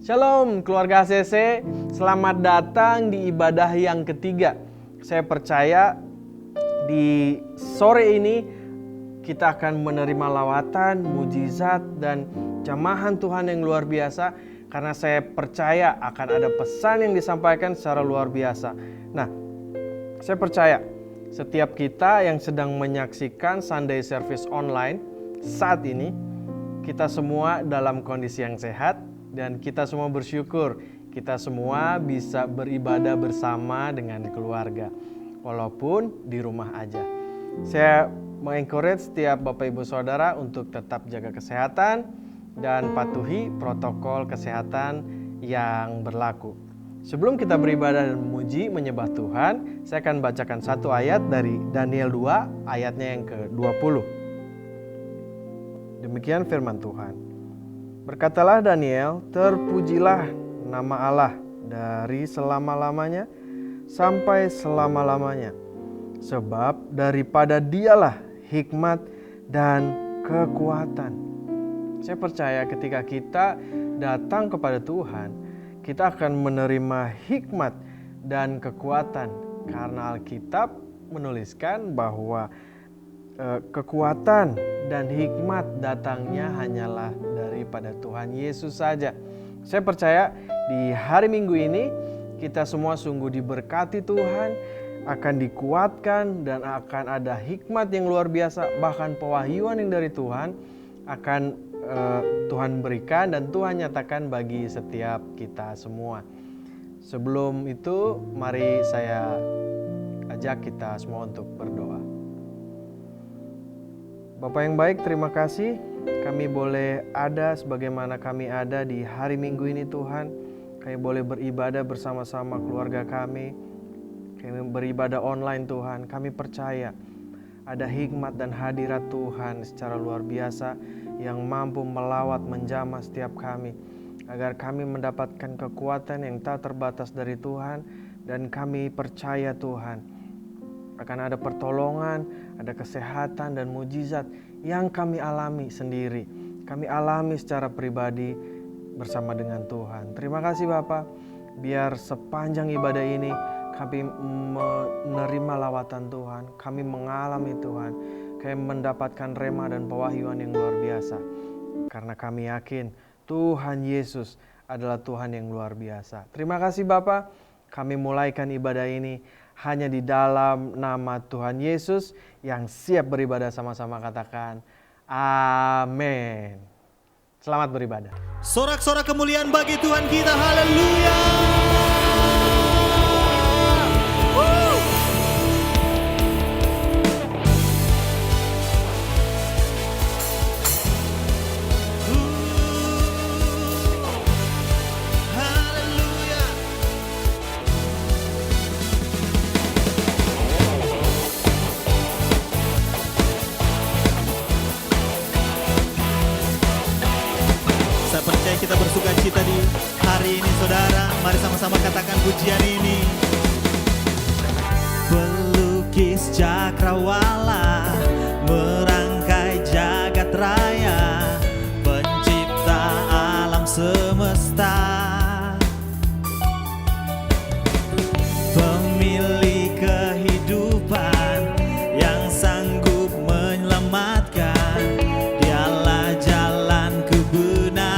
Shalom keluarga ACC, selamat datang di ibadah yang ketiga. Saya percaya di sore ini kita akan menerima lawatan, mujizat, dan jamahan Tuhan yang luar biasa. Karena saya percaya akan ada pesan yang disampaikan secara luar biasa. Nah, saya percaya setiap kita yang sedang menyaksikan Sunday Service online saat ini, kita semua dalam kondisi yang sehat. Dan kita semua bersyukur, kita semua bisa beribadah bersama dengan keluarga, walaupun di rumah aja. Saya mengencourage setiap Bapak Ibu Saudara untuk tetap jaga kesehatan dan patuhi protokol kesehatan yang berlaku. Sebelum kita beribadah dan memuji menyembah Tuhan, saya akan bacakan satu ayat dari Daniel 2 ayatnya yang ke-20. Demikian firman Tuhan. Berkatalah Daniel, terpujilah nama Allah dari selama-lamanya sampai selama-lamanya. Sebab daripada dialah hikmat dan kekuatan. Saya percaya ketika kita datang kepada Tuhan, kita akan menerima hikmat dan kekuatan. Karena Alkitab menuliskan bahwa kekuatan dan hikmat datangnya hanyalah daripada Tuhan Yesus saja. Saya percaya di hari Minggu ini kita semua sungguh diberkati Tuhan, akan dikuatkan dan akan ada hikmat yang luar biasa, bahkan pewahyuan yang dari Tuhan akan Tuhan berikan dan Tuhan nyatakan bagi setiap kita semua. Sebelum itu, mari saya ajak kita semua untuk berdoa. Bapak yang baik, terima kasih kami boleh ada sebagaimana kami ada di hari Minggu ini Tuhan. Kami boleh beribadah bersama-sama keluarga kami. Kami beribadah online Tuhan. Kami percaya ada hikmat dan hadirat Tuhan secara luar biasa yang mampu melawat menjamah setiap kami. Agar kami mendapatkan kekuatan yang tak terbatas dari Tuhan. Dan kami percaya Tuhan akan ada pertolongan, ada kesehatan dan mujizat yang kami alami sendiri. Kami alami secara pribadi bersama dengan Tuhan. Terima kasih Bapak, biar sepanjang ibadah ini kami menerima lawatan Tuhan. Kami mengalami Tuhan. Kami mendapatkan rema dan pewahyuan yang luar biasa. Karena kami yakin Tuhan Yesus adalah Tuhan yang luar biasa. Terima kasih Bapak, kami mulaikan ibadah ini hanya di dalam nama Tuhan Yesus yang siap beribadah sama-sama, katakan amin. Selamat beribadah. Sorak-sorak kemuliaan bagi Tuhan kita, haleluya. Kita bersuka cita di hari ini saudara. Mari sama-sama katakan pujian ini. Pelukis cakrawala, merangkai jagat raya, pencipta alam semesta, pemilik kehidupan yang sanggup menyelamatkan, dialah jalan kebenaran.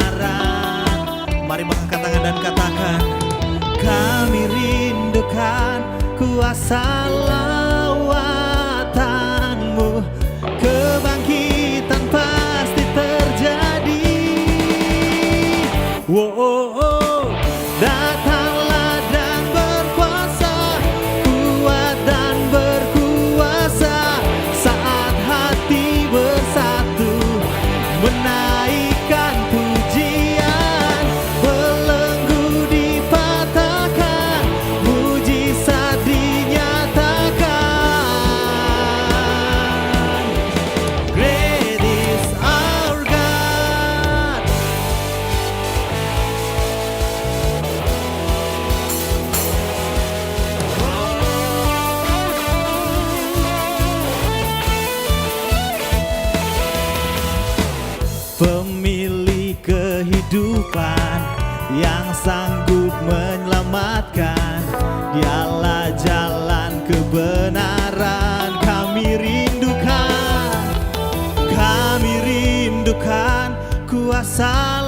Mari mengangkat tangan dan katakan, kami rindukan kuasa lawatanmu, kebangkitan pasti terjadi. Datanglah dan berkuasa, kuat dan berkuasa, saat hati bersatu menaikkan pujian. Belenggu dipatahkan, mujizat dinyatakan. Great is our God. Pemilik kehidupan yang kuasa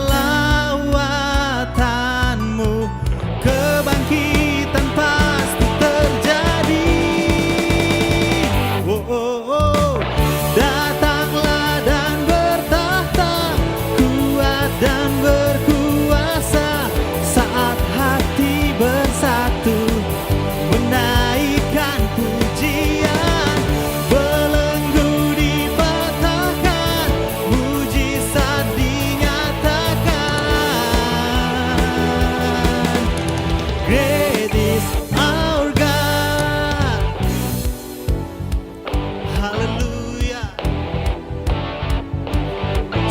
lawatan-Mu, kebangkitan pasti terjadi. Oh, oh, oh. Datanglah dan bertahta, kuat dan berkuasa, saat hati bersatu menaikkan pujian. Belenggu dipatahkan, mujizat dinyatakan. Great is our God. Haleluya.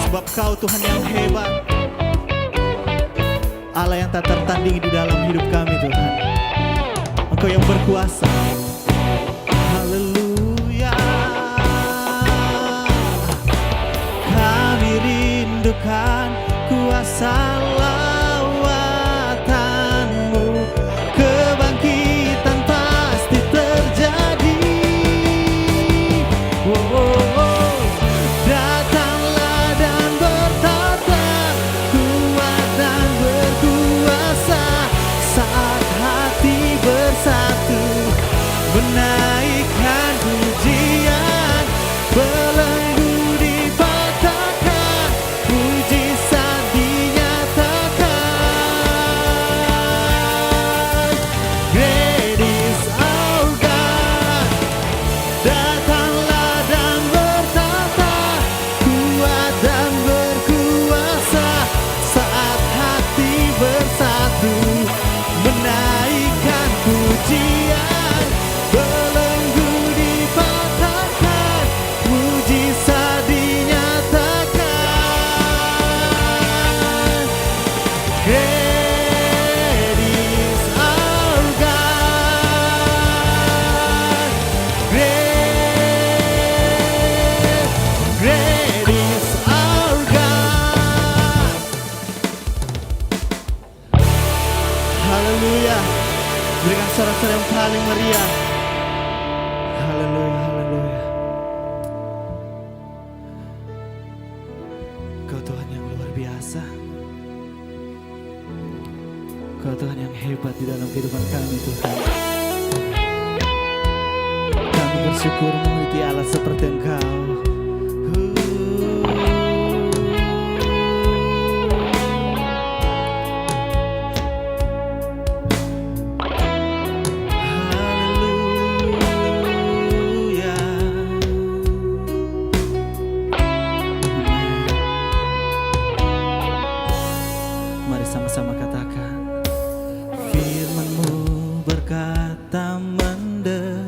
Sebab Kau Tuhan yang hebat, Allah yang tak tertandingi di dalam hidup kami Tuhan. Engkau yang berkuasa. Haleluya. Kami rindukan kuasa lawatan-Mu, kebangkitan pasti terjadi. Oh, oh, oh. Datanglah dan bertata, kuat dan berkuasa, saat hati bersatu menaikkan pujian. Belenggu dipatahkan, mujizat dinyatakan. Great is our God. Datanglah dan bertata, kuat dan berkuasa, saat hati bersatu menaikkan pujian. Belenggu dipatahkan, mujizat dinyatakan. Great is our God. Great is our God. Haleluya. Berikan sorak-sorai yang paling meriah. Haleluya, haleluya. Kau Tuhan yang luar biasa. Kau Tuhan yang hebat di dalam kehidupan kami Tuhan. Kami bersyukur memiliki Allah seperti Engkau. Haleluya. Mari sama-sama katakan. Firman-Mu berkata, mendekatlah,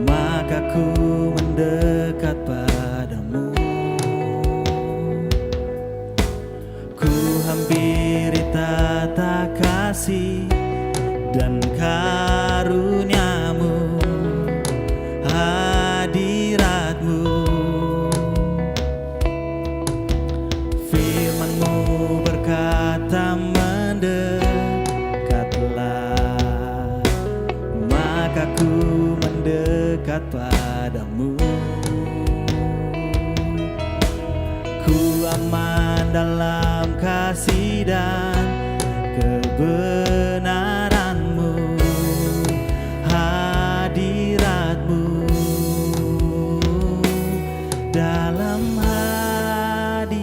maka ku mendekat padamu. Ku hampiri tata kasih dan karunia-Mu, hadirat-Mu. Firman-Mu berkata, mendekatlah, maka ku mendekat padamu. Ku aman dalam kasih dan kebenaran-Mu, hadirat-Mu. Dalam hadirat-Mu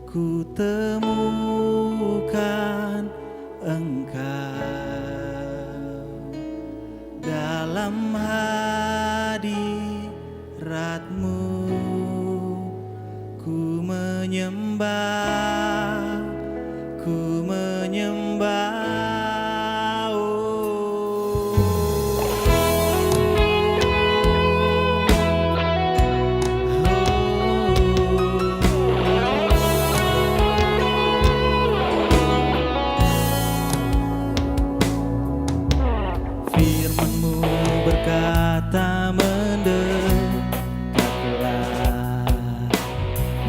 ku temukan Engkau. Dalam hadirat-Mu ku menyembah, ku menyembah. Firman-Mu berkata, mendekatlah,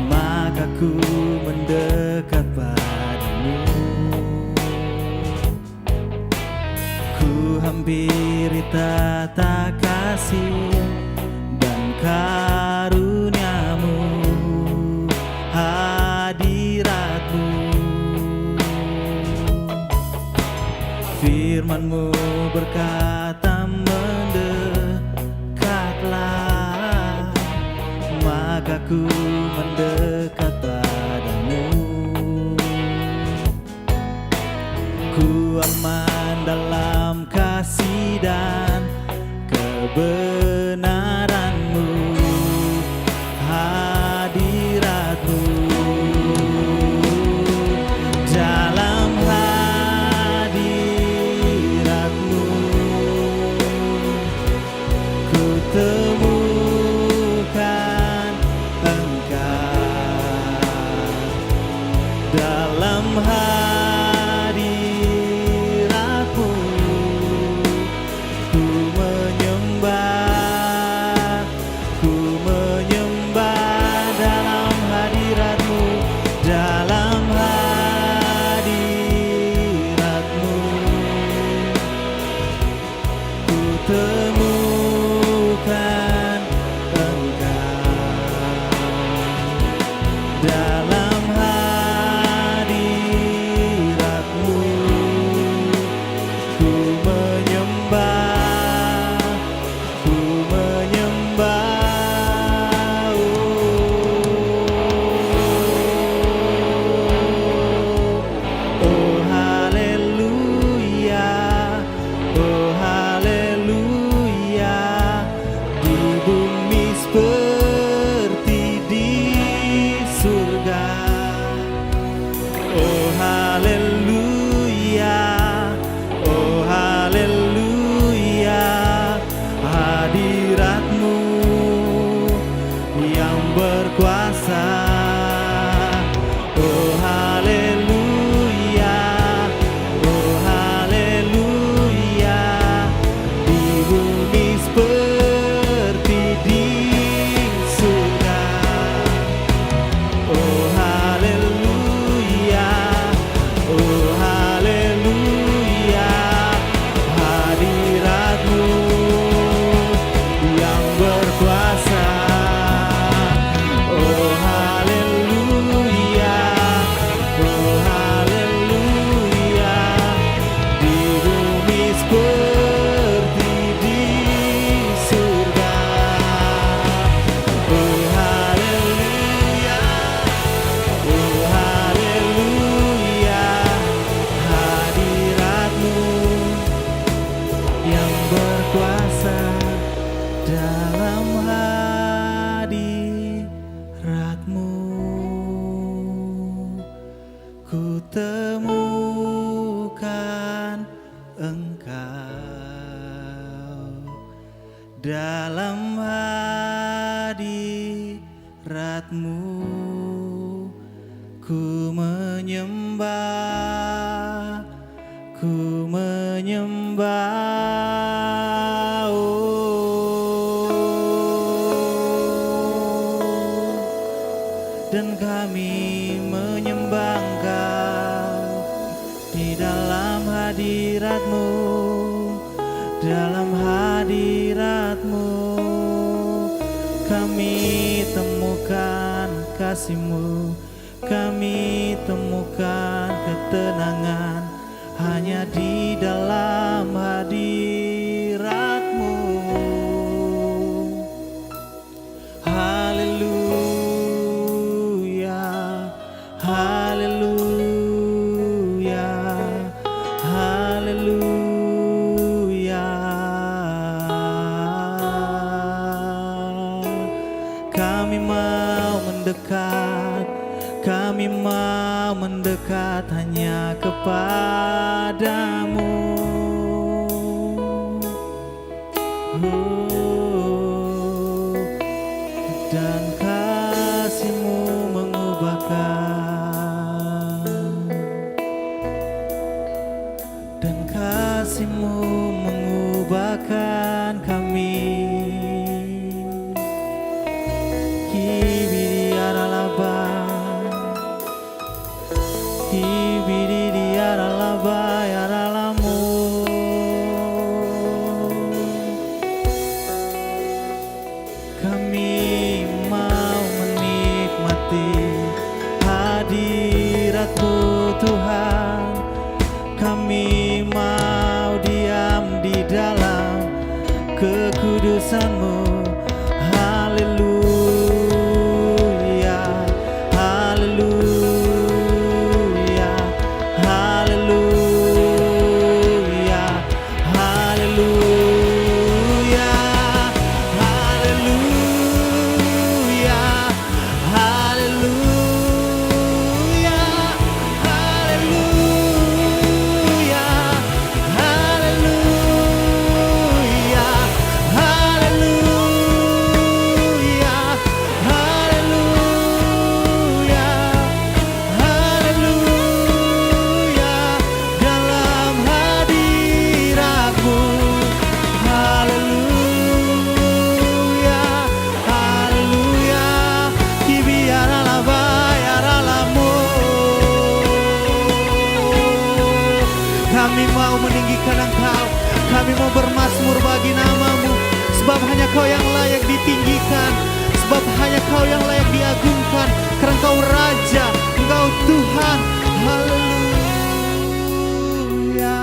maka ku mendekat Spirit tata kasih dan karuniamu, hadiratmu. Firman-Mu berkata mendekatlah, maka ku mendekat padamu. Ku aman dalam kasih dan kebenaran-Mu, hadirat-Mu. Dalam hadirat-Mu ku temukan Engkau. Dalam hadirat-Mu ku menyembah dalam hadirat-Mu. Dalam hadirat-Mu ku temukan Engkau. Dalam hadirat-Mu ku menyembah, ku menyembah. Oh haleluya, oh haleluya, di bumi seperti di surga. Oh haleluya, oh haleluya, hadirat-Mu yang berkuasa. Oh haleluya, oh haleluya, di bumi seperti di surga. Oh haleluya, oh haleluya, hadirat-Mu yang berkuasa. Oh haleluya, oh haleluya, di bumi seperti di surga. Oh haleluya, oh haleluya, hadirat-Mu yang berkuasa. Dalam hadirat-Mu ku temukan Engkau. Dalam hadirat-Mu ku menyembah, ku menyembah. Dan kami menyembah Engkau di dalam hadirat-Mu, dalam hadirat-Mu kami temukan kasih-Mu, kami temukan ketenangan hanya di dalam hadirat-Mu. Haleluya, haleluya, haleluya. Kami mau mendekat, kami mau mendekat hanya kepadamu. Dan kasih-Mu mengubahkan, dan kasih-Mu mengubahkan kami. Kibiriaralaba, kibiriaralaba yaralamu. kudusanmu. Haleluya, haleluya, haleluya, haleluya, haleluya, haleluya, haleluya, haleluya, haleluya, haleluya, haleluya, dalam hadiratmu. Haleluya, haleluya, dibiarlah bayaralamu. Kami mau meninggikan Engkau, kami mau bermazmur bagi namamu, sebab hanya Kau yang layak ditinggikan, sebab hanya Kau yang layak diagungkan, karena Engkau Raja, Engkau Tuhan. Haleluya.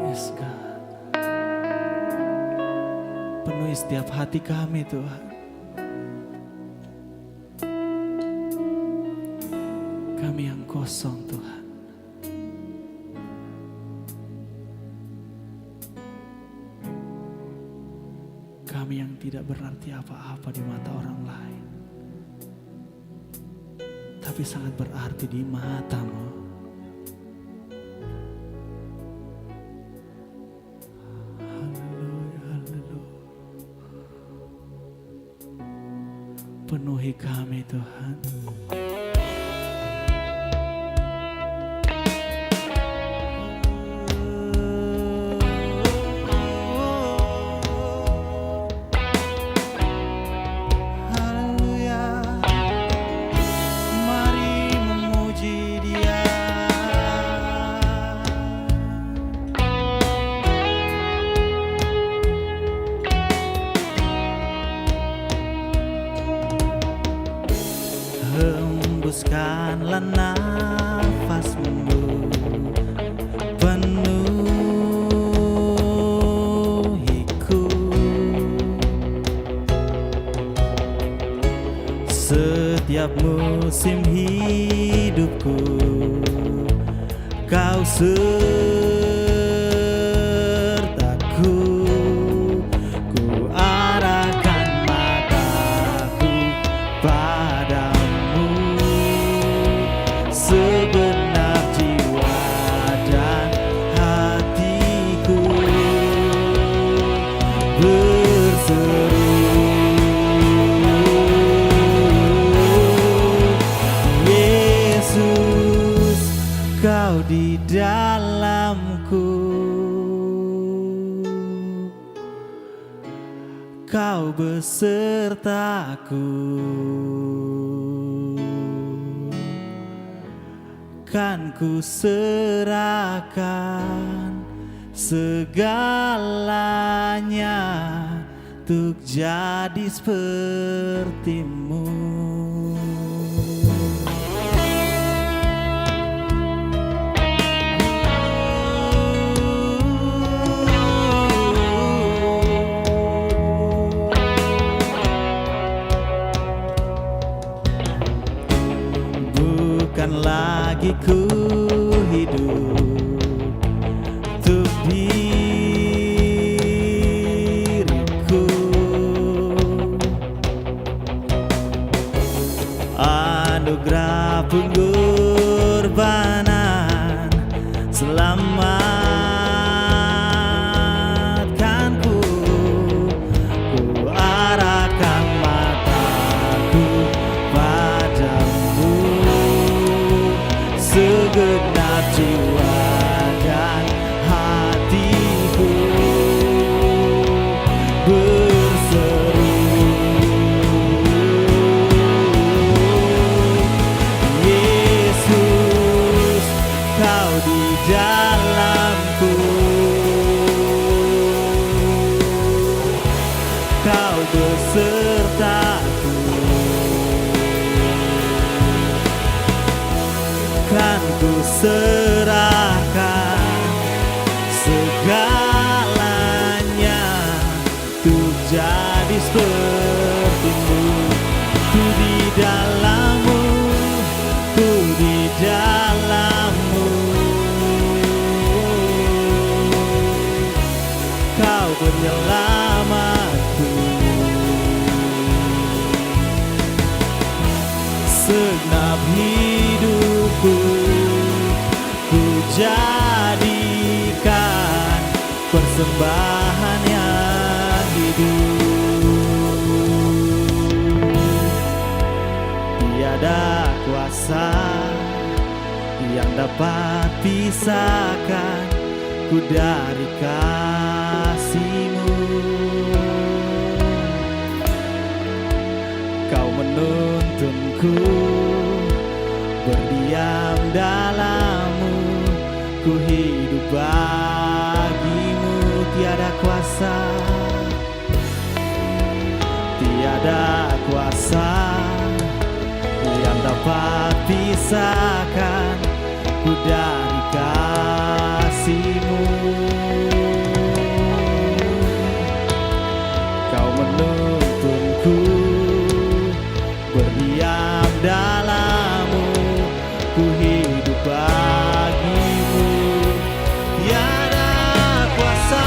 Yes, God. Penuhi setiap hati kami, Tuhan. Kami yang kosong, Tuhan. Kami yang tidak berarti apa-apa di mata orang lain, tapi sangat berarti di mata-Mu. Haleluya, haleluya. Penuhi kami, Tuhan. Haleluya, mari memuji Dia. Hembuskanlah nafasmu, penuhiku. Setiap musim hidupku, Kau sertaku. Ku arahkan mataku padamu, segenap jiwa dan hatiku berseru, Yesus, Kau di dalamku, Kau besertaku. Kan ku serahkan segalanya untuk jadi seperti-Mu. Bukan lagi ku hidup untuk diriku, anugerah pengorbanan selamatkanku. Ku arahkan mataku padamu, segenap jiwa dan hatiku berseru, Yesus, Kau di dalamku, Kau besertaku. Kan kan ku serahkan segalanya untuk jadi sepertimu. Ku di dalammu, ku di dalammu, kau penyelamatku. Segenap hidupku ku jadikan persembahan yang hidup. Tiada kuasa yang dapat pisahkan ku dari kasih-Mu. Kau menuntunku berdiam dalam-Mu, ku hidup bagi-Mu. Tiada kuasa, tiada kuasa yang dapat pisahkan ku dari kasih-Mu. Kau menuntunku berdiam dalam-Mu, ku hidup bagi-Mu. Tiada kuasa,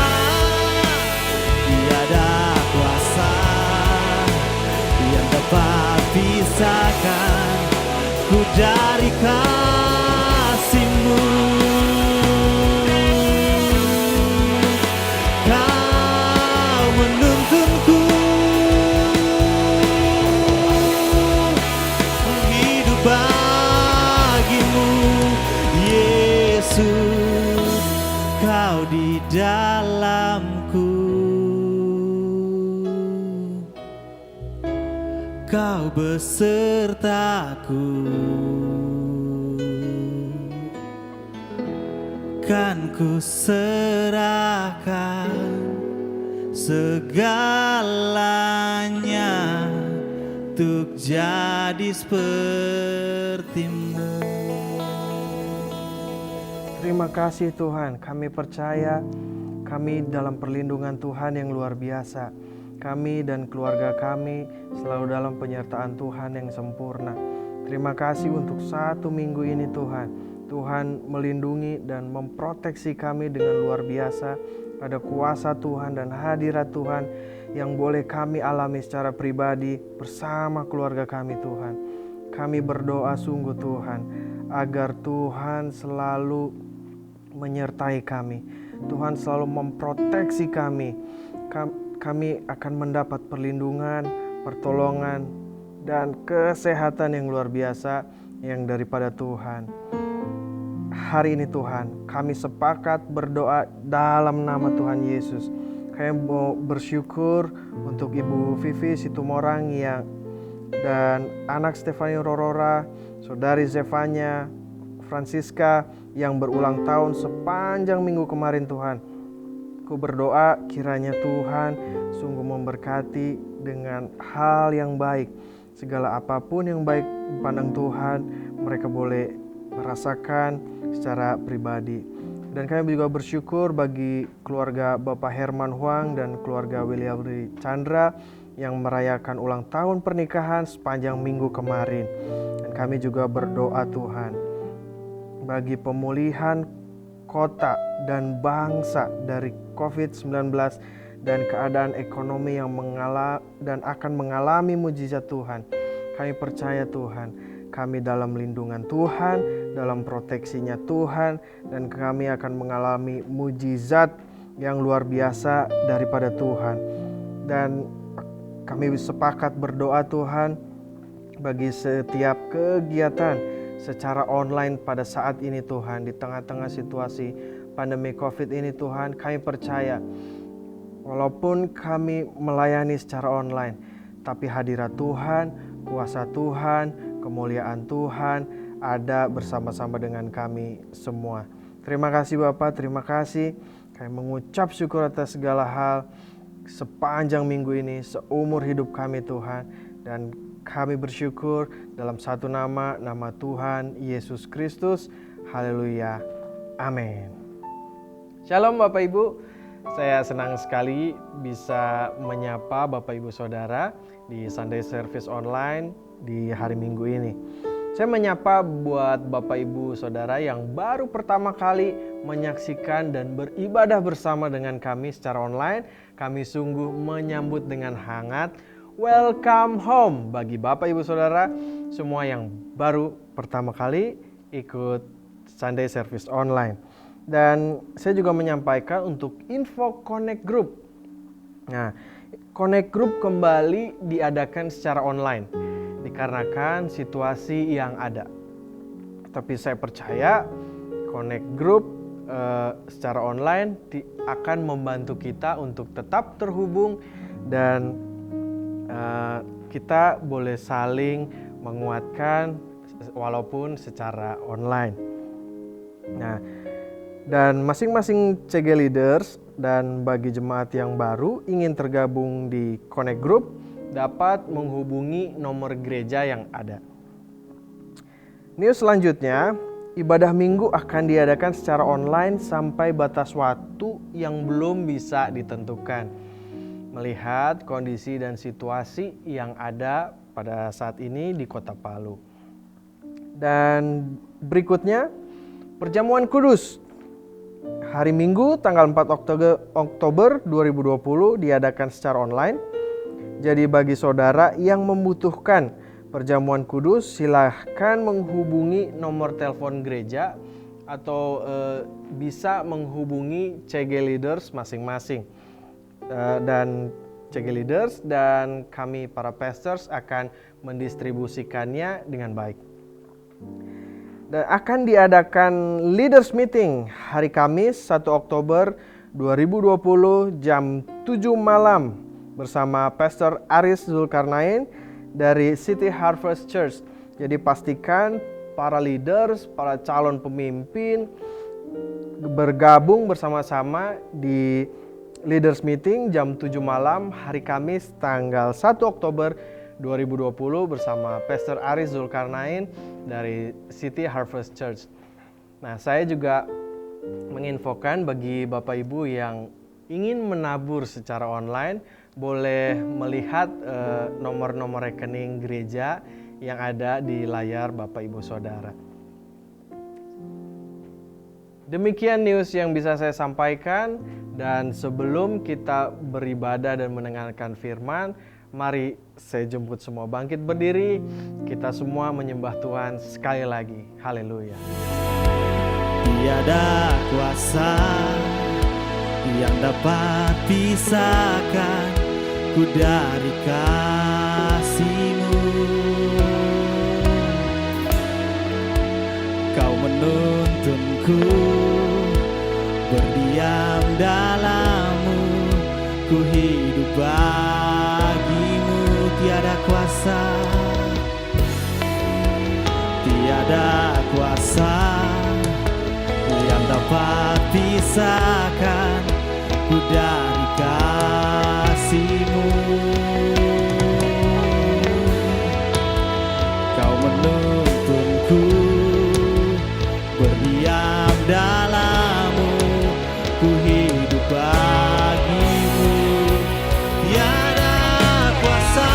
tiada kuasa yang dapat pisahkan ku dari kasih-Mu. Kau menuntunku hidup bagi-Mu, Yesus, kau di dalamku, kau besertaku, kan ku serahkan segalanya untuk jadi seperti-Mu. Terima kasih Tuhan, kami percaya kami dalam perlindungan Tuhan yang luar biasa. Kami dan keluarga kami selalu dalam penyertaan Tuhan yang sempurna. Terima kasih untuk 1 minggu ini Tuhan. Tuhan melindungi dan memproteksi kami dengan luar biasa. Ada kuasa Tuhan dan hadirat Tuhan yang boleh kami alami secara pribadi bersama keluarga kami Tuhan. Kami berdoa sungguh Tuhan agar Tuhan selalu menyertai kami. Tuhan selalu memproteksi kami. Kami akan mendapat perlindungan, pertolongan, dan kesehatan yang luar biasa yang daripada Tuhan. Hari ini Tuhan, kami sepakat berdoa dalam nama Tuhan Yesus. Kami mau bersyukur untuk Ibu Vivi Situmorang dan anak Stefani Rorora, Saudari Zevanya Francisca yang berulang tahun sepanjang minggu kemarin Tuhan. Ku berdoa kiranya Tuhan sungguh memberkati dengan hal yang baik. Segala apapun yang baik dipandang Tuhan, mereka boleh merasakan secara pribadi. Dan kami juga bersyukur bagi keluarga Bapak Herman Huang dan keluarga William Chandra yang merayakan ulang tahun pernikahan sepanjang minggu kemarin. Dan kami juga berdoa Tuhan bagi pemulihan kota dan bangsa dari COVID-19 dan keadaan ekonomi yang akan mengalami mujizat Tuhan. Kami percaya Tuhan, kami dalam lindungan Tuhan, dalam proteksinya Tuhan, dan kami akan mengalami mujizat yang luar biasa daripada Tuhan. Dan kami sepakat berdoa Tuhan bagi setiap kegiatan secara online pada saat ini Tuhan, di tengah-tengah situasi pandemi COVID ini Tuhan. Kami percaya walaupun kami melayani secara online, tapi hadirat Tuhan, kuasa Tuhan, kemuliaan Tuhan ada bersama-sama dengan kami semua. Terima kasih Bapak, terima kasih. Kami mengucap syukur atas segala hal sepanjang minggu ini, seumur hidup kami Tuhan. Dan kami bersyukur dalam satu nama, nama Tuhan Yesus Kristus. Haleluya. Amin. Shalom Bapak Ibu. Saya senang sekali bisa menyapa Bapak Ibu Saudara di Sunday Service Online di hari Minggu ini. Saya menyapa buat Bapak Ibu Saudara yang baru pertama kali menyaksikan dan beribadah bersama dengan kami secara online. Kami sungguh menyambut dengan hangat welcome home bagi Bapak Ibu Saudara semua yang baru pertama kali ikut Sunday Service Online. Dan saya juga menyampaikan untuk info Connect Group. Nah, Connect Group kembali diadakan secara online dikarenakan situasi yang ada. Tapi saya percaya Connect Group secara online akan membantu kita untuk tetap terhubung dan kita boleh saling menguatkan walaupun secara online. Nah, dan masing-masing CG Leaders dan bagi jemaat yang baru ingin tergabung di Connect Group dapat menghubungi nomor gereja yang ada. News selanjutnya, ibadah minggu akan diadakan secara online sampai batas waktu yang belum bisa ditentukan. Melihat kondisi dan situasi yang ada pada saat ini di Kota Palu. Dan berikutnya, Perjamuan Kudus. Hari Minggu tanggal 4 Oktober 2020 diadakan secara online. Jadi bagi saudara yang membutuhkan perjamuan kudus, silahkan menghubungi nomor telepon gereja atau bisa menghubungi CG Leaders masing-masing. Dan CG Leaders dan kami para pastors akan mendistribusikannya dengan baik. Dan akan diadakan Leaders Meeting hari Kamis 1 Oktober 2020 jam 7 malam bersama Pastor Aris Zulkarnain dari City Harvest Church. Jadi pastikan para leaders, para calon pemimpin bergabung bersama-sama di Leaders Meeting jam 7 malam hari Kamis tanggal 1 Oktober 2020 bersama Pastor Aris Zulkarnain dari City Harvest Church. Nah, saya juga menginfokan bagi Bapak Ibu yang ingin menabur secara online, boleh melihat nomor-nomor rekening gereja yang ada di layar Bapak Ibu Saudara. Demikian news yang bisa saya sampaikan, dan sebelum kita beribadah dan mendengarkan firman, mari saya jemput semua bangkit berdiri, kita semua menyembah Tuhan sekali lagi. Haleluya. Tiada kuasa yang dapat pisahkan ku dari kasih-Mu. Kau menuntunku berdiam dalam-Mu, ku hidup bagi-Mu. Tiada kuasa, tiada kuasa yang dapat pisahkan ku dari kasih-Mu. Kau menuntunku berdiam dalam-Mu, ku hidup bagi-Mu. Tiada kuasa,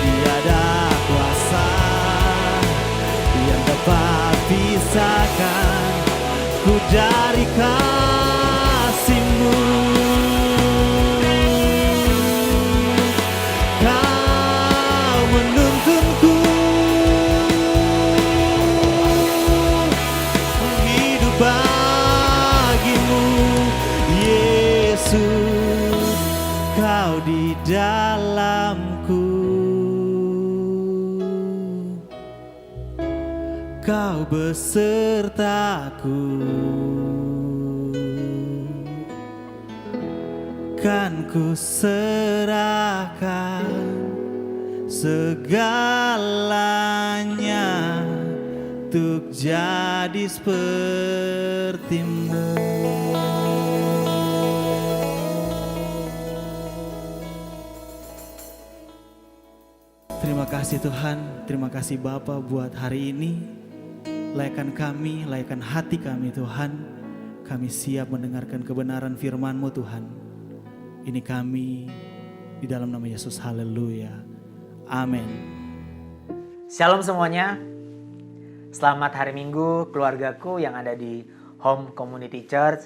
tiada kuasa yang dapat pisahkan ku dari kasih-Mu. Kau menuntunku hidup bagi-Mu, Yesus, Kau di dalamku. Kau besertaku, kan ku serahkan segalanya untuk jadi seperti-Mu. Terima kasih Tuhan, terima kasih Bapa buat hari ini. Layakkan kami, layakkan hati kami Tuhan. Kami siap mendengarkan kebenaran firman-Mu Tuhan. Ini kami di dalam nama Yesus, haleluya. Amin. Shalom semuanya. Selamat hari Minggu keluargaku yang ada di Home Community Church.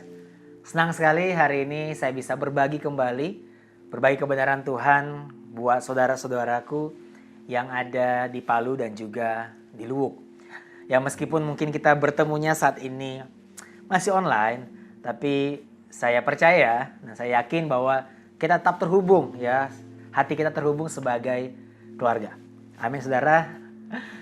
Senang sekali hari ini saya bisa berbagi kebenaran Tuhan buat saudara-saudaraku yang ada di Palu dan juga di Luwuk. Ya meskipun mungkin kita bertemunya saat ini masih online, tapi saya percaya dan saya yakin bahwa kita tetap terhubung ya. Hati kita terhubung sebagai keluarga. Amin saudara.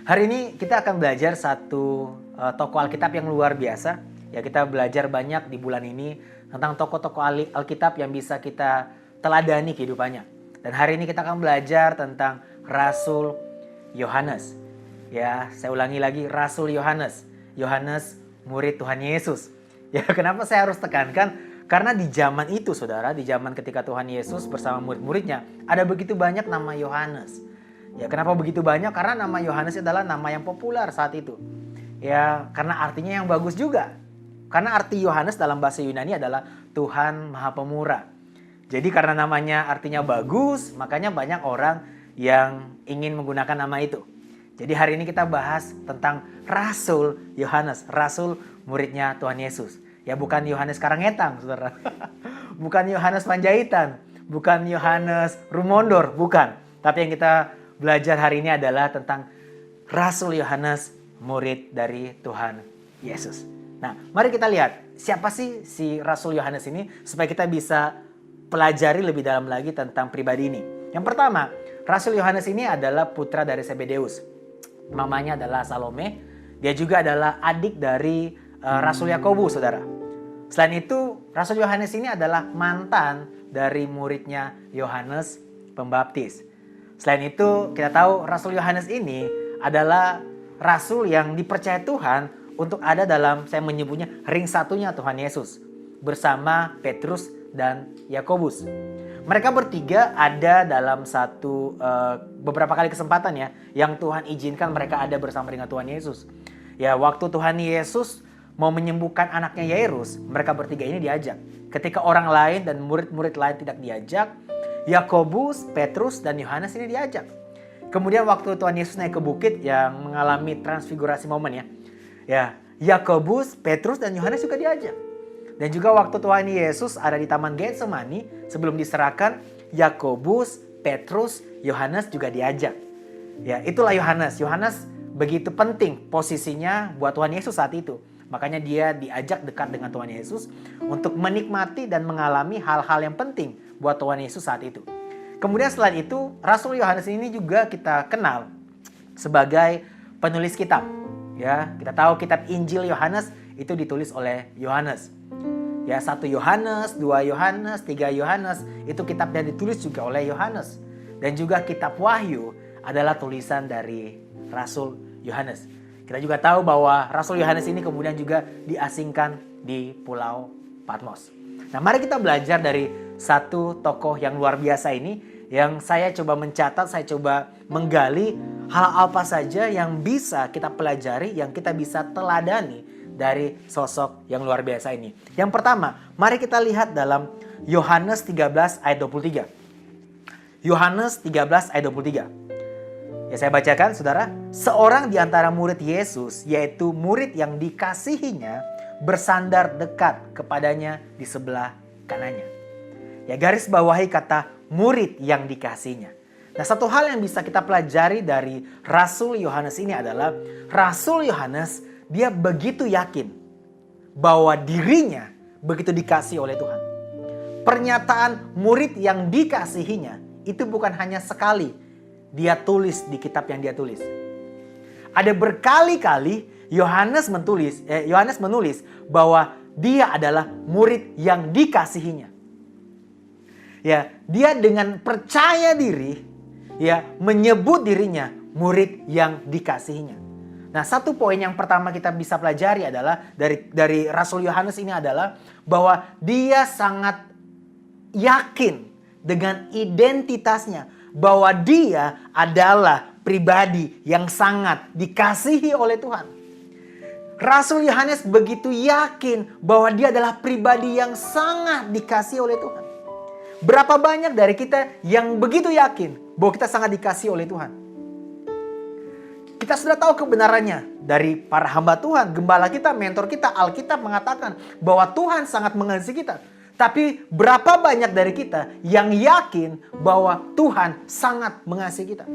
Hari ini kita akan belajar satu tokoh Alkitab yang luar biasa. Ya kita belajar banyak di bulan ini tentang tokoh-tokoh Alkitab yang bisa kita teladani kehidupannya. Dan hari ini kita akan belajar tentang Rasul Yohanes. Ya, saya ulangi lagi, Rasul Yohanes. Yohanes murid Tuhan Yesus. Ya, kenapa saya harus tekankan? Karena di zaman itu, saudara, di zaman ketika Tuhan Yesus bersama murid-muridnya, ada begitu banyak nama Yohanes. Ya, kenapa begitu banyak? Karena nama Yohanes adalah nama yang populer saat itu. Ya, karena artinya yang bagus juga. Karena arti Yohanes dalam bahasa Yunani adalah Tuhan Maha Pemurah. Jadi karena namanya artinya bagus, makanya banyak orang yang ingin menggunakan nama itu. Jadi hari ini kita bahas tentang Rasul Yohanes, Rasul muridnya Tuhan Yesus. Ya bukan Yohanes Karangetang, saudara. Bukan Yohanes Panjaitan, bukan Yohanes Rumondor, bukan. Tapi yang kita belajar hari ini adalah tentang Rasul Yohanes, murid dari Tuhan Yesus. Nah, mari kita lihat siapa sih si Rasul Yohanes ini supaya kita bisa pelajari lebih dalam lagi tentang pribadi ini. Yang pertama, Rasul Yohanes ini adalah putra dari Zebedeus. Mamanya adalah Salome. Dia juga adalah adik dari Rasul Yakobus, saudara. Selain itu, Rasul Yohanes ini adalah mantan dari muridnya Yohanes Pembaptis. Selain itu, kita tahu Rasul Yohanes ini adalah rasul yang dipercaya Tuhan untuk ada dalam, saya menyebutnya, ring satunya Tuhan Yesus bersama Petrus dan Yakobus. Mereka bertiga ada dalam beberapa kali kesempatan ya yang Tuhan izinkan mereka ada bersama dengan Tuhan Yesus. Ya waktu Tuhan Yesus mau menyembuhkan anaknya Yairus, mereka bertiga ini diajak. Ketika orang lain dan murid-murid lain tidak diajak, Yakobus, Petrus dan Yohanes ini diajak. Kemudian waktu Tuhan Yesus naik ke bukit yang mengalami transfigurasi momen ya. Ya, Yakobus, Petrus dan Yohanes juga diajak. Dan juga waktu Tuhan Yesus ada di Taman Getsemani sebelum diserahkan, Yakobus, Petrus, Yohanes juga diajak. Ya, itulah Yohanes. Yohanes begitu penting posisinya buat Tuhan Yesus saat itu. Makanya dia diajak dekat dengan Tuhan Yesus untuk menikmati dan mengalami hal-hal yang penting buat Tuhan Yesus saat itu. Kemudian selain itu, Rasul Yohanes ini juga kita kenal sebagai penulis kitab. Ya, kita tahu kitab Injil Yohanes itu ditulis oleh Yohanes. Ya, 1 Yohanes, 2 Yohanes, 3 Yohanes, itu kitab yang ditulis juga oleh Yohanes. Dan juga kitab Wahyu adalah tulisan dari Rasul Yohanes. Kita juga tahu bahwa Rasul Yohanes ini kemudian juga diasingkan di Pulau Patmos. Nah, mari kita belajar dari satu tokoh yang luar biasa ini, yang saya coba mencatat, saya coba menggali hal apa saja yang bisa kita pelajari, yang kita bisa teladani dari sosok yang luar biasa ini. Yang pertama, mari kita lihat dalam Yohanes 13 ayat 23. Yohanes 13 ayat 23. Ya saya bacakan saudara. Seorang di antara murid Yesus, yaitu murid yang dikasihinya, bersandar dekat kepadanya di sebelah kanannya. Ya garis bawahi kata murid yang dikasihinya. Nah satu hal yang bisa kita pelajari dari Rasul Yohanes ini adalah Rasul Yohanes dia begitu yakin bahwa dirinya begitu dikasihi oleh Tuhan. Pernyataan murid yang dikasihinya itu bukan hanya sekali dia tulis di kitab yang dia tulis. Ada berkali-kali Yohanes menulis bahwa dia adalah murid yang dikasihinya. Ya, dia dengan percaya diri ya menyebut dirinya murid yang dikasihinya. Nah, satu poin yang pertama kita bisa pelajari adalah dari Rasul Yohanes ini adalah bahwa dia sangat yakin dengan identitasnya bahwa dia adalah pribadi yang sangat dikasihi oleh Tuhan. Rasul Yohanes begitu yakin bahwa dia adalah pribadi yang sangat dikasihi oleh Tuhan. Berapa banyak dari kita yang begitu yakin bahwa kita sangat dikasihi oleh Tuhan? Kita sudah tahu kebenarannya dari para hamba Tuhan, gembala kita, mentor kita, Alkitab mengatakan bahwa Tuhan sangat mengasihi kita. Tapi berapa banyak dari kita yang yakin bahwa Tuhan sangat mengasihi kita?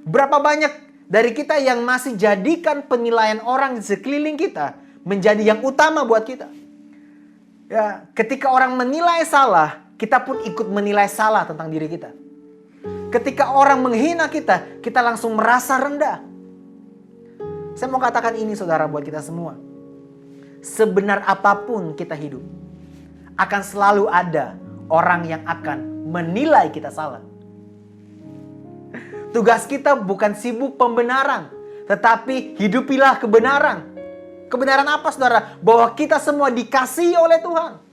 Berapa banyak dari kita yang masih jadikan penilaian orang di sekeliling kita menjadi yang utama buat kita? Ya, ketika orang menilai salah, kita pun ikut menilai salah tentang diri kita. Ketika orang menghina kita, kita langsung merasa rendah. Saya mau katakan ini saudara buat kita semua. Sebenar apapun kita hidup, akan selalu ada orang yang akan menilai kita salah. Tugas kita bukan sibuk pembenaran, tetapi hidupilah kebenaran. Kebenaran apa saudara? Bahwa kita semua dikasihi oleh Tuhan.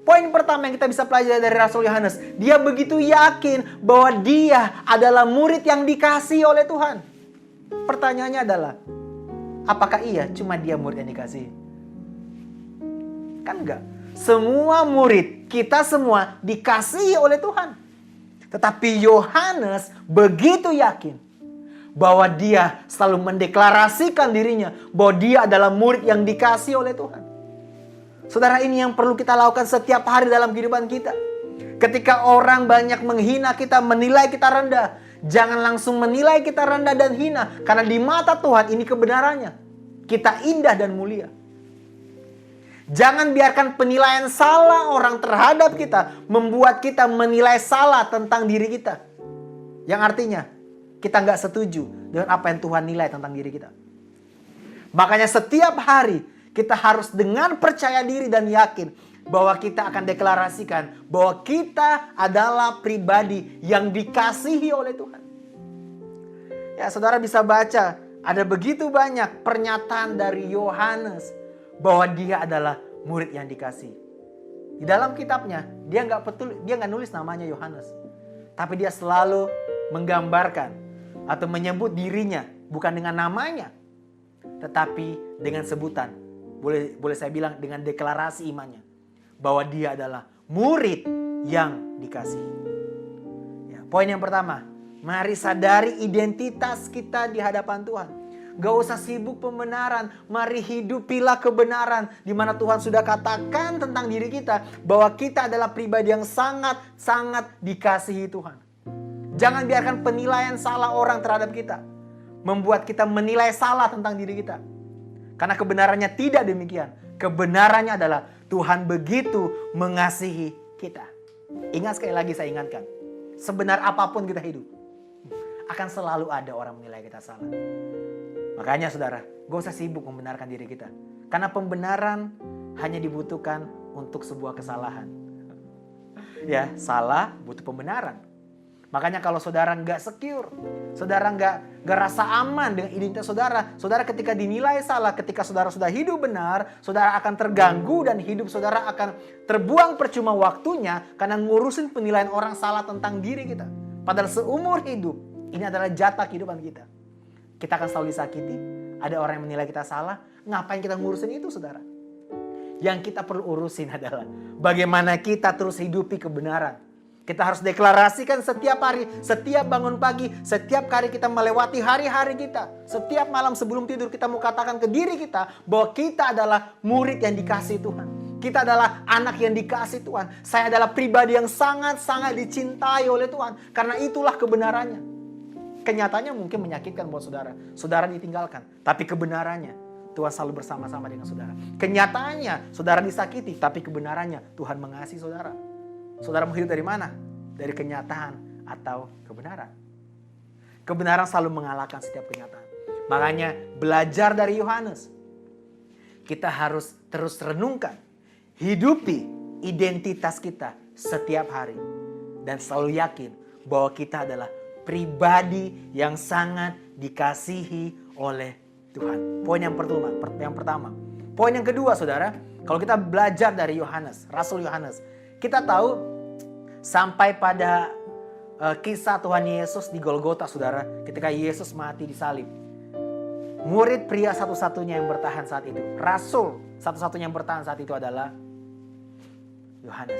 Poin pertama yang kita bisa pelajari dari Rasul Yohanes, dia begitu yakin bahwa dia adalah murid yang dikasihi oleh Tuhan. Pertanyaannya adalah, apakah iya cuma dia murid yang dikasihi? Kan enggak. Semua murid, kita semua dikasihi oleh Tuhan. Tetapi Yohanes begitu yakin bahwa dia selalu mendeklarasikan dirinya bahwa dia adalah murid yang dikasihi oleh Tuhan. Saudara, ini yang perlu kita lakukan setiap hari dalam kehidupan kita. Ketika orang banyak menghina kita, menilai kita rendah, jangan langsung menilai kita rendah dan hina. Karena di mata Tuhan ini kebenarannya. Kita indah dan mulia. Jangan biarkan penilaian salah orang terhadap kita membuat kita menilai salah tentang diri kita. Yang artinya kita nggak setuju dengan apa yang Tuhan nilai tentang diri kita. Makanya setiap hari kita harus dengan percaya diri dan yakin bahwa kita akan deklarasikan bahwa kita adalah pribadi yang dikasihi oleh Tuhan. Ya, saudara bisa baca ada begitu banyak pernyataan dari Yohanes bahwa dia adalah murid yang dikasihi. Di dalam kitabnya dia nggak nulis namanya Yohanes, tapi dia selalu menggambarkan atau menyebut dirinya bukan dengan namanya, tetapi dengan sebutan. Boleh saya bilang dengan deklarasi imannya bahwa dia adalah murid yang dikasihi. Ya, poin yang pertama, mari sadari identitas kita di hadapan Tuhan. Gak usah sibuk pembenaran, mari hidupilah kebenaran di mana Tuhan sudah katakan tentang diri kita bahwa kita adalah pribadi yang sangat-sangat dikasihi Tuhan. Jangan biarkan penilaian salah orang terhadap kita membuat kita menilai salah tentang diri kita. Karena kebenarannya tidak demikian. Kebenarannya adalah Tuhan begitu mengasihi kita. Ingat, sekali lagi saya ingatkan, sebenar apapun kita hidup, akan selalu ada orang menilai kita salah. Makanya saudara, gak usah sibuk membenarkan diri kita. Karena pembenaran hanya dibutuhkan untuk sebuah kesalahan. Ya, salah butuh pembenaran. Makanya kalau saudara gak secure, saudara gak rasa aman dengan identitas saudara. Saudara ketika dinilai salah, ketika saudara sudah hidup benar, saudara akan terganggu dan hidup saudara akan terbuang percuma waktunya karena ngurusin penilaian orang salah tentang diri kita. Padahal seumur hidup, ini adalah jatah kehidupan kita. Kita akan selalu disakiti. Ada orang yang menilai kita salah. Ngapain kita ngurusin itu, saudara? Yang kita perlu urusin adalah bagaimana kita terus hidupi kebenaran. Kita harus deklarasikan setiap hari, setiap bangun pagi, setiap kali kita melewati hari-hari kita. Setiap malam sebelum tidur kita mau katakan ke diri kita bahwa kita adalah murid yang dikasihi Tuhan. Kita adalah anak yang dikasihi Tuhan. Saya adalah pribadi yang sangat-sangat dicintai oleh Tuhan. Karena itulah kebenarannya. Kenyataannya mungkin menyakitkan buat saudara. Saudara ditinggalkan. Tapi kebenarannya Tuhan selalu bersama-sama dengan saudara. Kenyataannya saudara disakiti. Tapi kebenarannya Tuhan mengasihi saudara. Saudara mau hidup dari mana? Dari kenyataan atau kebenaran? Kebenaran selalu mengalahkan setiap kenyataan. Makanya belajar dari Yohanes. Kita harus terus renungkan. Hidupi identitas kita setiap hari. Dan selalu yakin bahwa kita adalah pribadi yang sangat dikasihi oleh Tuhan. Poin yang pertama. Poin yang kedua, saudara, kalau kita belajar dari Yohanes, Rasul Yohanes, kita tahu sampai pada kisah Tuhan Yesus di Golgota, saudara, ketika Yesus mati di salib. Murid pria satu-satunya yang bertahan saat itu, rasul satu-satunya yang bertahan saat itu adalah Yohanes,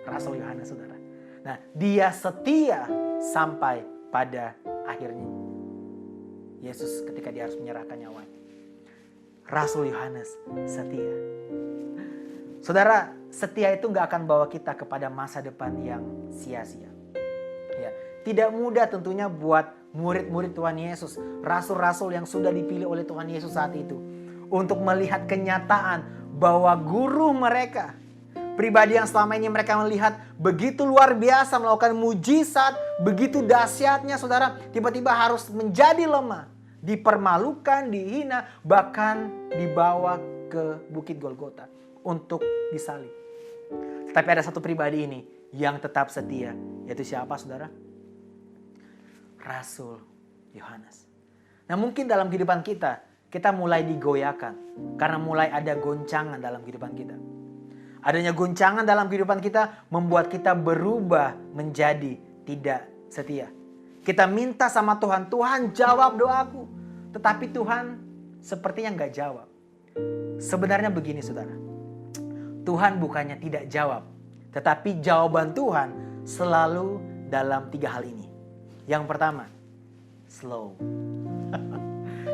Rasul Yohanes, saudara. Nah, dia setia sampai pada akhirnya. Yesus ketika dia harus menyerahkan nyawanya. Rasul Yohanes setia. Saudara, setia itu gak akan bawa kita kepada masa depan yang sia-sia. Ya, tidak mudah tentunya buat murid-murid Tuhan Yesus, rasul-rasul yang sudah dipilih oleh Tuhan Yesus saat itu, untuk melihat kenyataan bahwa guru mereka, pribadi yang selama ini mereka melihat begitu luar biasa, melakukan mujizat, begitu dahsyatnya, saudara, tiba-tiba harus menjadi lemah, dipermalukan, dihina, bahkan dibawa ke Bukit Golgota untuk disalib. Tetapi ada satu pribadi ini yang tetap setia, yaitu siapa, saudara? Rasul Yohanes. Nah, mungkin dalam kehidupan kita mulai digoyahkan karena mulai ada goncangan dalam kehidupan kita. Adanya goncangan dalam kehidupan kita membuat kita berubah menjadi tidak setia. Kita minta sama Tuhan, Tuhan jawab doaku. Tetapi Tuhan sepertinya nggak jawab. Sebenarnya begini, saudara. Tuhan bukannya tidak jawab, tetapi jawaban Tuhan selalu dalam 3 hal ini. Yang pertama, slow.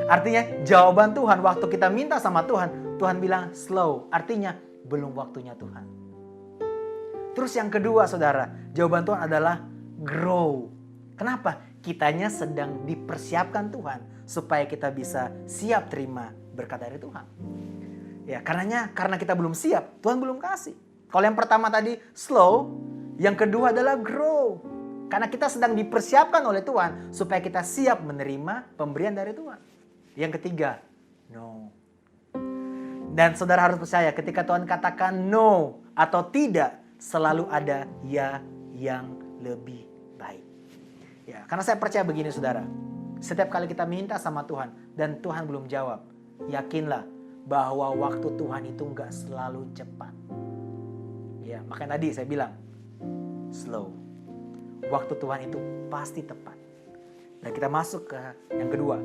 Artinya jawaban Tuhan waktu kita minta sama Tuhan, Tuhan bilang slow. Artinya belum waktunya Tuhan. Terus yang kedua, saudara, jawaban Tuhan adalah grow. Kenapa? Kitanya sedang dipersiapkan Tuhan supaya kita bisa siap terima berkat dari Tuhan. Ya, karena kita belum siap, Tuhan belum kasih. Kalau yang pertama tadi slow, yang kedua adalah grow. Karena kita sedang dipersiapkan oleh Tuhan supaya kita siap menerima pemberian dari Tuhan. Yang ketiga, no. Dan saudara harus percaya, ketika Tuhan katakan no atau tidak, selalu ada ya yang lebih baik. Ya, karena saya percaya begini, saudara. Setiap kali kita minta sama Tuhan dan Tuhan belum jawab, yakinlah bahwa waktu Tuhan itu enggak selalu cepat. Ya, makanya tadi saya bilang slow. Waktu Tuhan itu pasti tepat. Dan kita masuk ke yang kedua.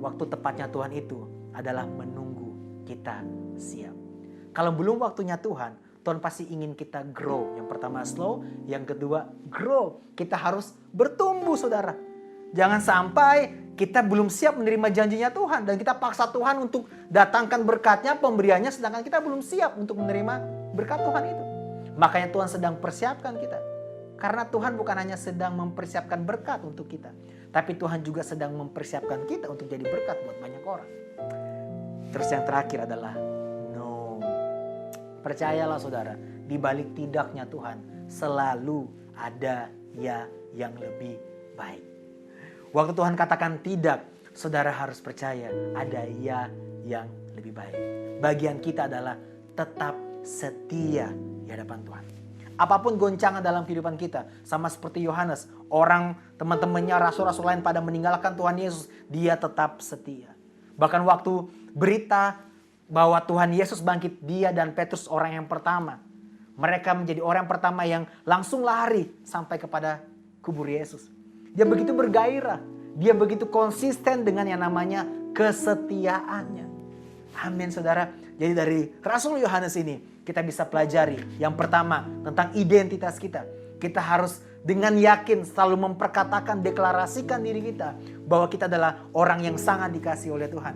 Waktu tepatnya Tuhan itu adalah menunggu kita siap. Kalau belum waktunya Tuhan, Tuhan pasti ingin kita grow. Yang pertama slow, yang kedua grow. Kita harus bertumbuh, saudara. Jangan sampai kita belum siap menerima janjinya Tuhan dan kita paksa Tuhan untuk datangkan berkatnya, pemberiannya, sedangkan kita belum siap untuk menerima berkat Tuhan itu. Makanya Tuhan sedang persiapkan kita. Karena Tuhan bukan hanya sedang mempersiapkan berkat untuk kita, tapi Tuhan juga sedang mempersiapkan kita untuk jadi berkat buat banyak orang. Terus yang terakhir adalah no. Percayalah, saudara, di balik tidaknya Tuhan selalu ada ya yang lebih baik. Waktu Tuhan katakan tidak, saudara harus percaya ada ya yang lebih baik. Bagian kita adalah tetap setia di hadapan Tuhan. Apapun goncangan dalam kehidupan kita, sama seperti Yohanes, orang teman-temannya rasul-rasul lain pada meninggalkan Tuhan Yesus, dia tetap setia. Bahkan waktu berita bahwa Tuhan Yesus bangkit, dia dan Petrus orang yang pertama. Mereka menjadi orang yang pertama yang langsung lari sampai kepada kubur Yesus. Dia begitu bergairah, dia begitu konsisten dengan yang namanya kesetiaannya. Amin, saudara. Jadi dari Rasul Yohanes ini kita bisa pelajari yang pertama tentang identitas kita. Kita harus dengan yakin selalu memperkatakan, deklarasikan diri kita bahwa kita adalah orang yang sangat dikasihi oleh Tuhan.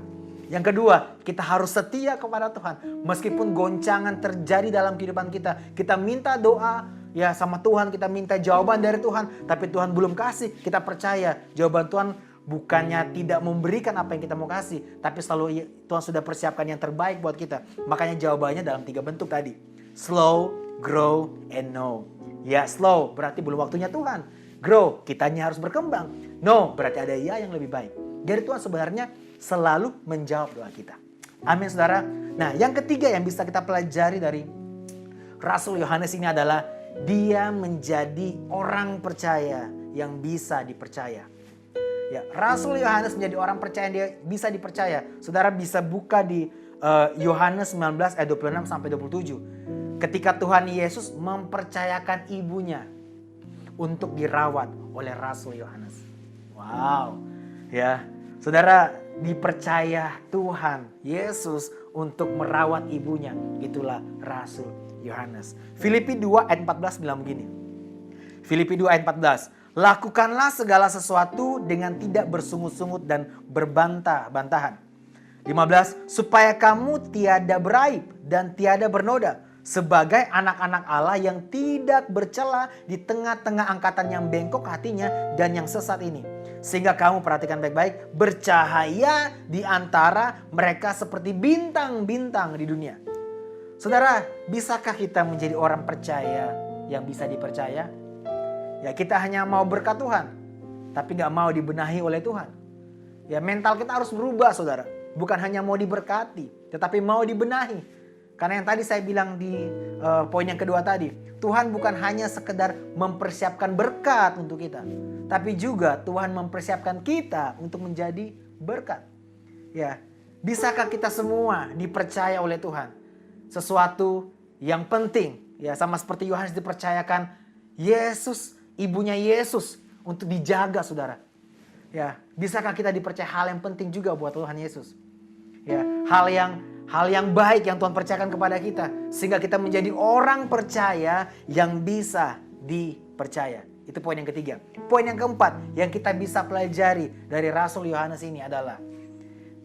Yang kedua, kita harus setia kepada Tuhan. Meskipun goncangan terjadi dalam kehidupan kita, kita minta doa ya sama Tuhan, kita minta jawaban dari Tuhan, tapi Tuhan belum kasih. Kita percaya jawaban Tuhan bukannya tidak memberikan apa yang kita mau kasih, tapi selalu Tuhan sudah persiapkan yang terbaik buat kita. Makanya jawabannya dalam 3 bentuk tadi. Slow, grow, and know. Ya, slow berarti belum waktunya Tuhan. Grow, kitanya harus berkembang. No, berarti ada ya yang lebih baik. Jadi Tuhan sebenarnya selalu menjawab doa kita. Amin, saudara. Nah, yang ketiga yang bisa kita pelajari dari Rasul Yohanes ini adalah dia menjadi orang percaya yang bisa dipercaya. Ya, Rasul Yohanes menjadi orang percaya, dia bisa dipercaya. Saudara bisa buka di Yohanes 19 ayat 26 sampai 27. Ketika Tuhan Yesus mempercayakan ibunya untuk dirawat oleh Rasul Yohanes. Wow, ya, saudara, dipercaya Tuhan Yesus untuk merawat ibunya. Itulah Rasul Yohanes. Filipi 2 ayat 14 bilang begini. Filipi 2 ayat 14. Lakukanlah segala sesuatu dengan tidak bersungut-sungut dan berbantah-bantahan. 15. Supaya kamu tiada beraib dan tiada bernoda, sebagai anak-anak Allah yang tidak bercela di tengah-tengah angkatan yang bengkok hatinya dan yang sesat ini. Sehingga kamu perhatikan baik-baik, bercahaya di antara mereka seperti bintang-bintang di dunia. Saudara, bisakah kita menjadi orang percaya yang bisa dipercaya? Ya, kita hanya mau berkat Tuhan, tapi gak mau dibenahi oleh Tuhan. Ya, mental kita harus berubah, saudara. Bukan hanya mau diberkati, tetapi mau dibenahi. Karena yang tadi saya bilang di poin yang kedua tadi, Tuhan bukan hanya sekedar mempersiapkan berkat untuk kita, tapi juga Tuhan mempersiapkan kita untuk menjadi berkat. Ya, bisakah kita semua dipercaya oleh Tuhan? Sesuatu yang penting, ya, sama seperti Yohanes dipercayakan Yesus, ibunya Yesus untuk dijaga, saudara. Ya, bisakah kita dipercaya hal yang penting juga buat Tuhan Yesus? Ya, hal yang baik yang Tuhan percayakan kepada kita, sehingga kita menjadi orang percaya yang bisa dipercaya. Itu poin yang ketiga. Poin yang keempat yang kita bisa pelajari dari Rasul Yohanes ini adalah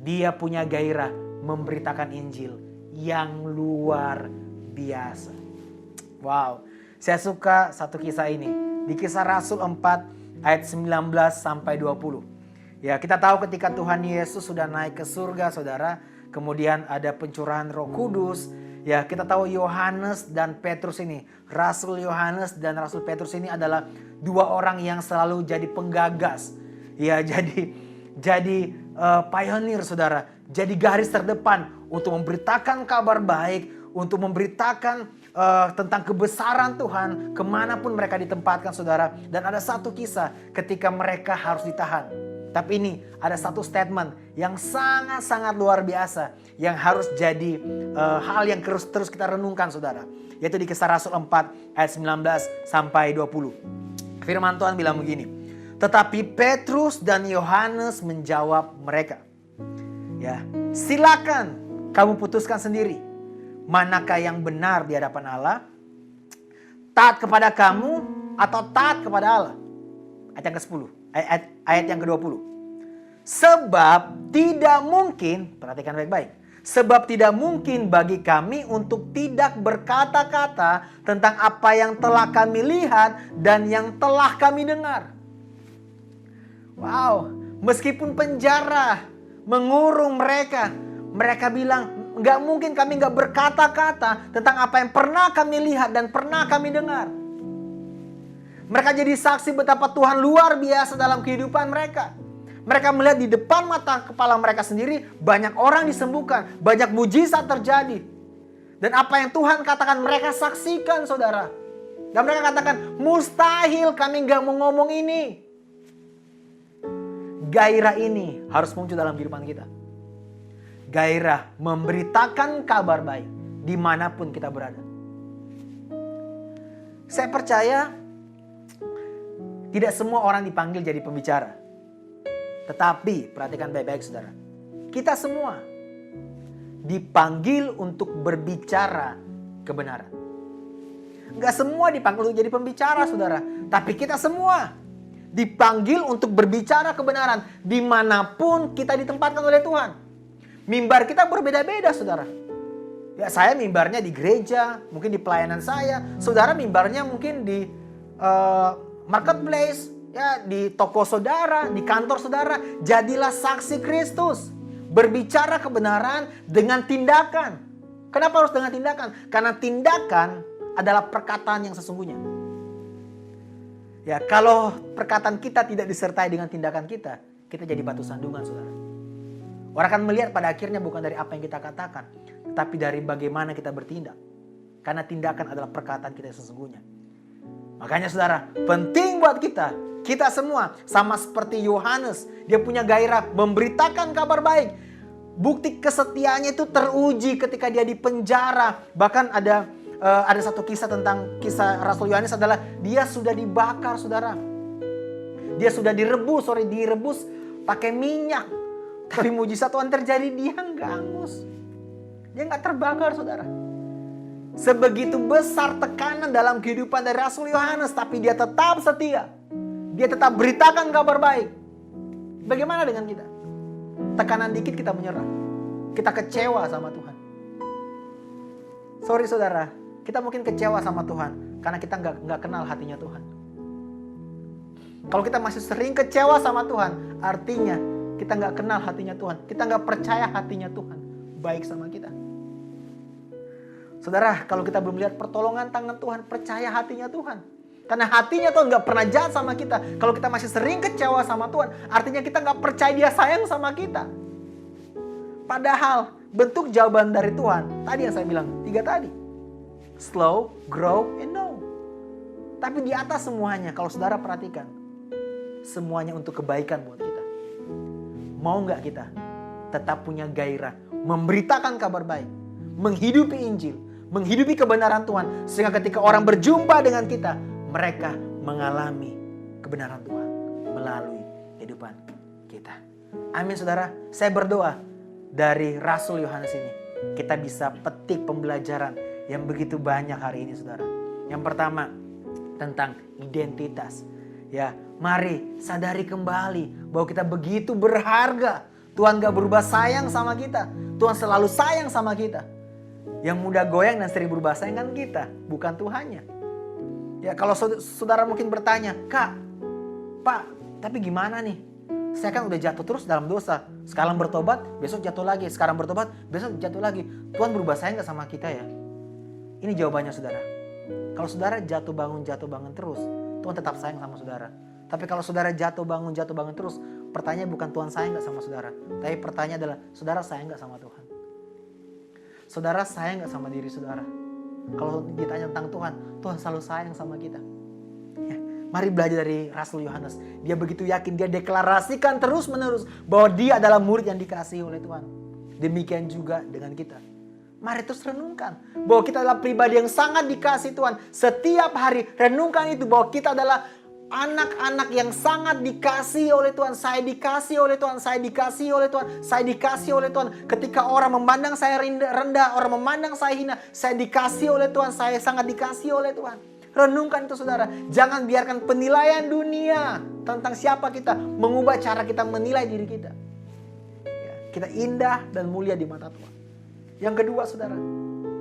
dia punya gairah memberitakan Injil yang luar biasa. Wow, saya suka satu kisah ini. Di Kisah Rasul 4 ayat 19 sampai 20. Ya, kita tahu ketika Tuhan Yesus sudah naik ke surga, saudara, kemudian ada pencurahan Roh Kudus. Ya, kita tahu Yohanes dan Petrus ini, Rasul Yohanes dan Rasul Petrus ini adalah dua orang yang selalu jadi penggagas. Ya, jadi pioneer, saudara. Jadi garis terdepan untuk memberitakan kabar baik, untuk memberitakan tentang kebesaran Tuhan kemanapun mereka ditempatkan, saudara. Dan ada satu kisah ketika mereka harus ditahan. Tapi ini ada satu statement yang sangat-sangat luar biasa yang harus jadi hal yang terus kita renungkan, saudara. Yaitu di Kisah Rasul 4 ayat 19 sampai 20. Firman Tuhan bilang begini. Tetapi Petrus dan Yohanes menjawab mereka. Ya, silakan kamu putuskan sendiri. Manakah yang benar di hadapan Allah? Taat kepada kamu atau taat kepada Allah? Ayat yang ke-10. Ayat yang ke-20. Sebab tidak mungkin, perhatikan baik-baik. Sebab tidak mungkin bagi kami untuk tidak berkata-kata tentang apa yang telah kami lihat dan yang telah kami dengar. Wow, meskipun penjara mengurung mereka, mereka bilang, gak mungkin kami gak berkata-kata tentang apa yang pernah kami lihat dan pernah kami dengar. Mereka jadi saksi betapa Tuhan luar biasa dalam kehidupan mereka. Mereka melihat di depan mata kepala mereka sendiri banyak orang disembuhkan, banyak mujizat terjadi. Dan apa yang Tuhan katakan mereka saksikan, saudara. Dan mereka katakan, mustahil kami gak mau ngomong ini. Gairah ini harus muncul dalam kehidupan kita. Gairah memberitakan kabar baik dimanapun kita berada. Saya percaya tidak semua orang dipanggil jadi pembicara. Tetapi perhatikan baik-baik, saudara. Kita semua dipanggil untuk berbicara kebenaran. Enggak semua dipanggil untuk jadi pembicara, saudara. Tapi kita semua dipanggil untuk berbicara kebenaran dimanapun kita ditempatkan oleh Tuhan. Mimbar kita berbeda-beda, saudara. Ya, saya mimbarnya di gereja, mungkin di pelayanan saya. Saudara mimbarnya mungkin di marketplace, ya, di toko saudara, di kantor saudara. Jadilah saksi Kristus. Berbicara kebenaran dengan tindakan. Kenapa harus dengan tindakan? Karena tindakan adalah perkataan yang sesungguhnya. Ya, kalau perkataan kita tidak disertai dengan tindakan kita jadi batu sandungan, saudara. Orang akan melihat pada akhirnya bukan dari apa yang kita katakan, tetapi dari bagaimana kita bertindak. Karena tindakan adalah perkataan kita yang sesungguhnya. Makanya, saudara, penting buat kita semua sama seperti Yohanes, dia punya gairah memberitakan kabar baik. Bukti kesetiaannya itu teruji ketika dia di penjara. Bahkan ada ada satu kisah tentang kisah Rasul Yohanes adalah dia sudah dibakar, saudara. Dia sudah direbus pakai minyak. Tapi mujizat Tuhan terjadi, dia nggak hangus. Dia nggak terbakar, saudara. Sebegitu besar tekanan dalam kehidupan dari Rasul Yohanes, tapi dia tetap setia. Dia tetap beritakan kabar baik. Bagaimana dengan kita? Tekanan dikit kita menyerah. Kita kecewa sama Tuhan. Sorry saudara, kita mungkin kecewa sama Tuhan karena kita nggak kenal hatinya Tuhan. Kalau kita masih sering kecewa sama Tuhan, artinya kita nggak kenal hatinya Tuhan. Kita nggak percaya hatinya Tuhan baik sama kita. Saudara, kalau kita belum lihat pertolongan tangan Tuhan, percaya hatinya Tuhan. Karena hatinya Tuhan nggak pernah jahat sama kita. Kalau kita masih sering kecewa sama Tuhan, artinya kita nggak percaya Dia sayang sama kita. Padahal bentuk jawaban dari Tuhan, tadi yang saya bilang, 3 tadi. Slow, grow, and know. Tapi di atas semuanya, kalau saudara perhatikan, semuanya untuk kebaikan buat kita. Mau nggak kita tetap punya gairah, memberitakan kabar baik, menghidupi Injil, menghidupi kebenaran Tuhan, sehingga ketika orang berjumpa dengan kita, mereka mengalami kebenaran Tuhan melalui kehidupan kita. Amin saudara. Saya berdoa dari Rasul Yohanes ini kita bisa petik pembelajaran yang begitu banyak hari ini saudara. Yang pertama tentang identitas. Ya, mari sadari kembali bahwa kita begitu berharga. Tuhan gak berubah sayang sama kita. Tuhan selalu sayang sama kita. Yang mudah goyang dan sering berubah sayang kan kita, bukan Tuhannya. Ya, kalau saudara mungkin bertanya, Kak, Pak, tapi gimana nih? Saya kan udah jatuh terus dalam dosa. Sekarang bertobat, besok jatuh lagi. Sekarang bertobat, besok jatuh lagi. Tuhan berubah sayang gak sama kita ya? Ini jawabannya saudara. Kalau saudara jatuh bangun terus, Tuhan tetap sayang sama saudara. Tapi kalau saudara jatuh bangun terus, pertanyaan bukan Tuhan sayang gak sama saudara. Tapi pertanyaan adalah, saudara sayang gak sama Tuhan? Saudara sayang gak sama diri saudara? Kalau ditanya tentang Tuhan, Tuhan selalu sayang sama kita. Ya, mari belajar dari Rasul Yohanes. Dia begitu yakin, dia deklarasikan terus menerus bahwa dia adalah murid yang dikasihi oleh Tuhan. Demikian juga dengan kita. Mari terus renungkan bahwa kita adalah pribadi yang sangat dikasihi Tuhan. Setiap hari renungkan itu bahwa kita adalah anak-anak yang sangat dikasihi oleh Tuhan. Saya dikasihi oleh Tuhan, saya dikasihi oleh Tuhan, saya dikasihi oleh Tuhan. Ketika orang memandang saya rendah, orang memandang saya hina, saya dikasihi oleh Tuhan, saya sangat dikasihi oleh Tuhan. Renungkan itu saudara. Jangan biarkan penilaian dunia tentang siapa kita mengubah cara kita menilai diri kita. Ya, kita indah dan mulia di mata Tuhan. Yang kedua saudara,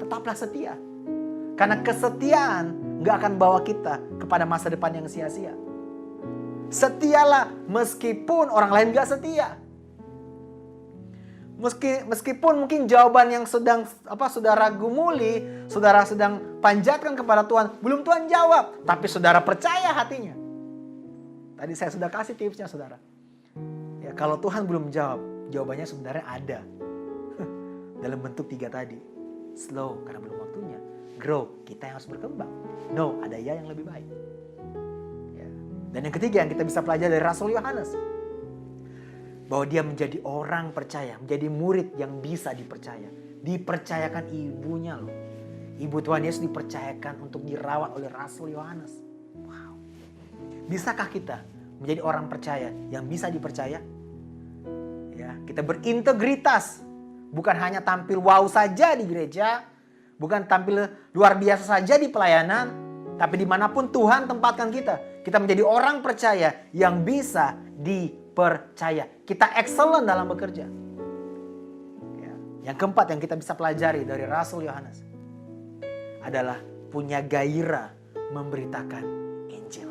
tetaplah setia. Karena kesetiaan gak akan bawa kita kepada masa depan yang sia-sia. Setialah meskipun orang lain gak setia. Meskipun mungkin jawaban yang sedang saudara gumuli, saudara sedang panjatkan kepada Tuhan, belum Tuhan jawab, tapi saudara percaya hatinya. Tadi saya sudah kasih tipsnya saudara. Ya, kalau Tuhan belum jawab, jawabannya sebenarnya ada. Dalam bentuk 3 tadi. Slow karena belum waktunya. Grow, kita yang harus berkembang. No, ada ya yang lebih baik. Ya. Dan yang ketiga yang kita bisa pelajari dari Rasul Yohanes, bahwa dia menjadi orang percaya, menjadi murid yang bisa dipercaya. Dipercayakan ibunya loh. Ibu Tuhan Yesus dipercayakan untuk dirawat oleh Rasul Yohanes. Wow. Bisakah kita menjadi orang percaya yang bisa dipercaya? Ya, kita berintegritas. Bukan hanya tampil wow saja di gereja, bukan tampil luar biasa saja di pelayanan, tapi dimanapun Tuhan tempatkan kita, kita menjadi orang percaya yang bisa dipercaya. Kita excellent dalam bekerja. Ya. Yang keempat yang kita bisa pelajari dari Rasul Yohanes adalah punya gairah memberitakan Injil.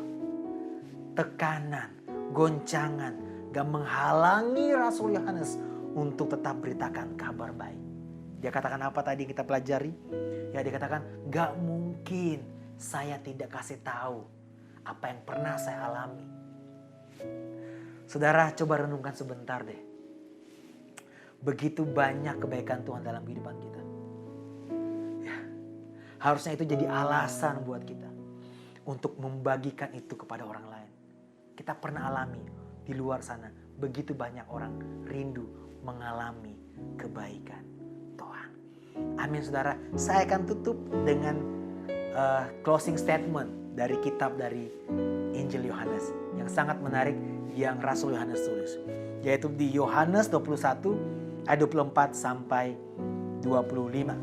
Tekanan, goncangan gak menghalangi Rasul Yohanes untuk tetap beritakan kabar baik. Dia katakan apa tadi kita pelajari? Ya, dia katakan, gak mungkin saya tidak kasih tahu apa yang pernah saya alami. Saudara, coba renungkan sebentar deh. Begitu banyak kebaikan Tuhan dalam kehidupan kita. Ya, harusnya itu jadi alasan buat kita untuk membagikan itu kepada orang lain. Kita pernah alami di luar sana, begitu banyak orang rindu mengalami kebaikan Tuhan. Amin saudara. Saya akan tutup dengan closing statement dari kitab dari Injil Yohanes yang sangat menarik yang Rasul Yohanes tulis, yaitu di Yohanes 21 ayat 24 sampai 25.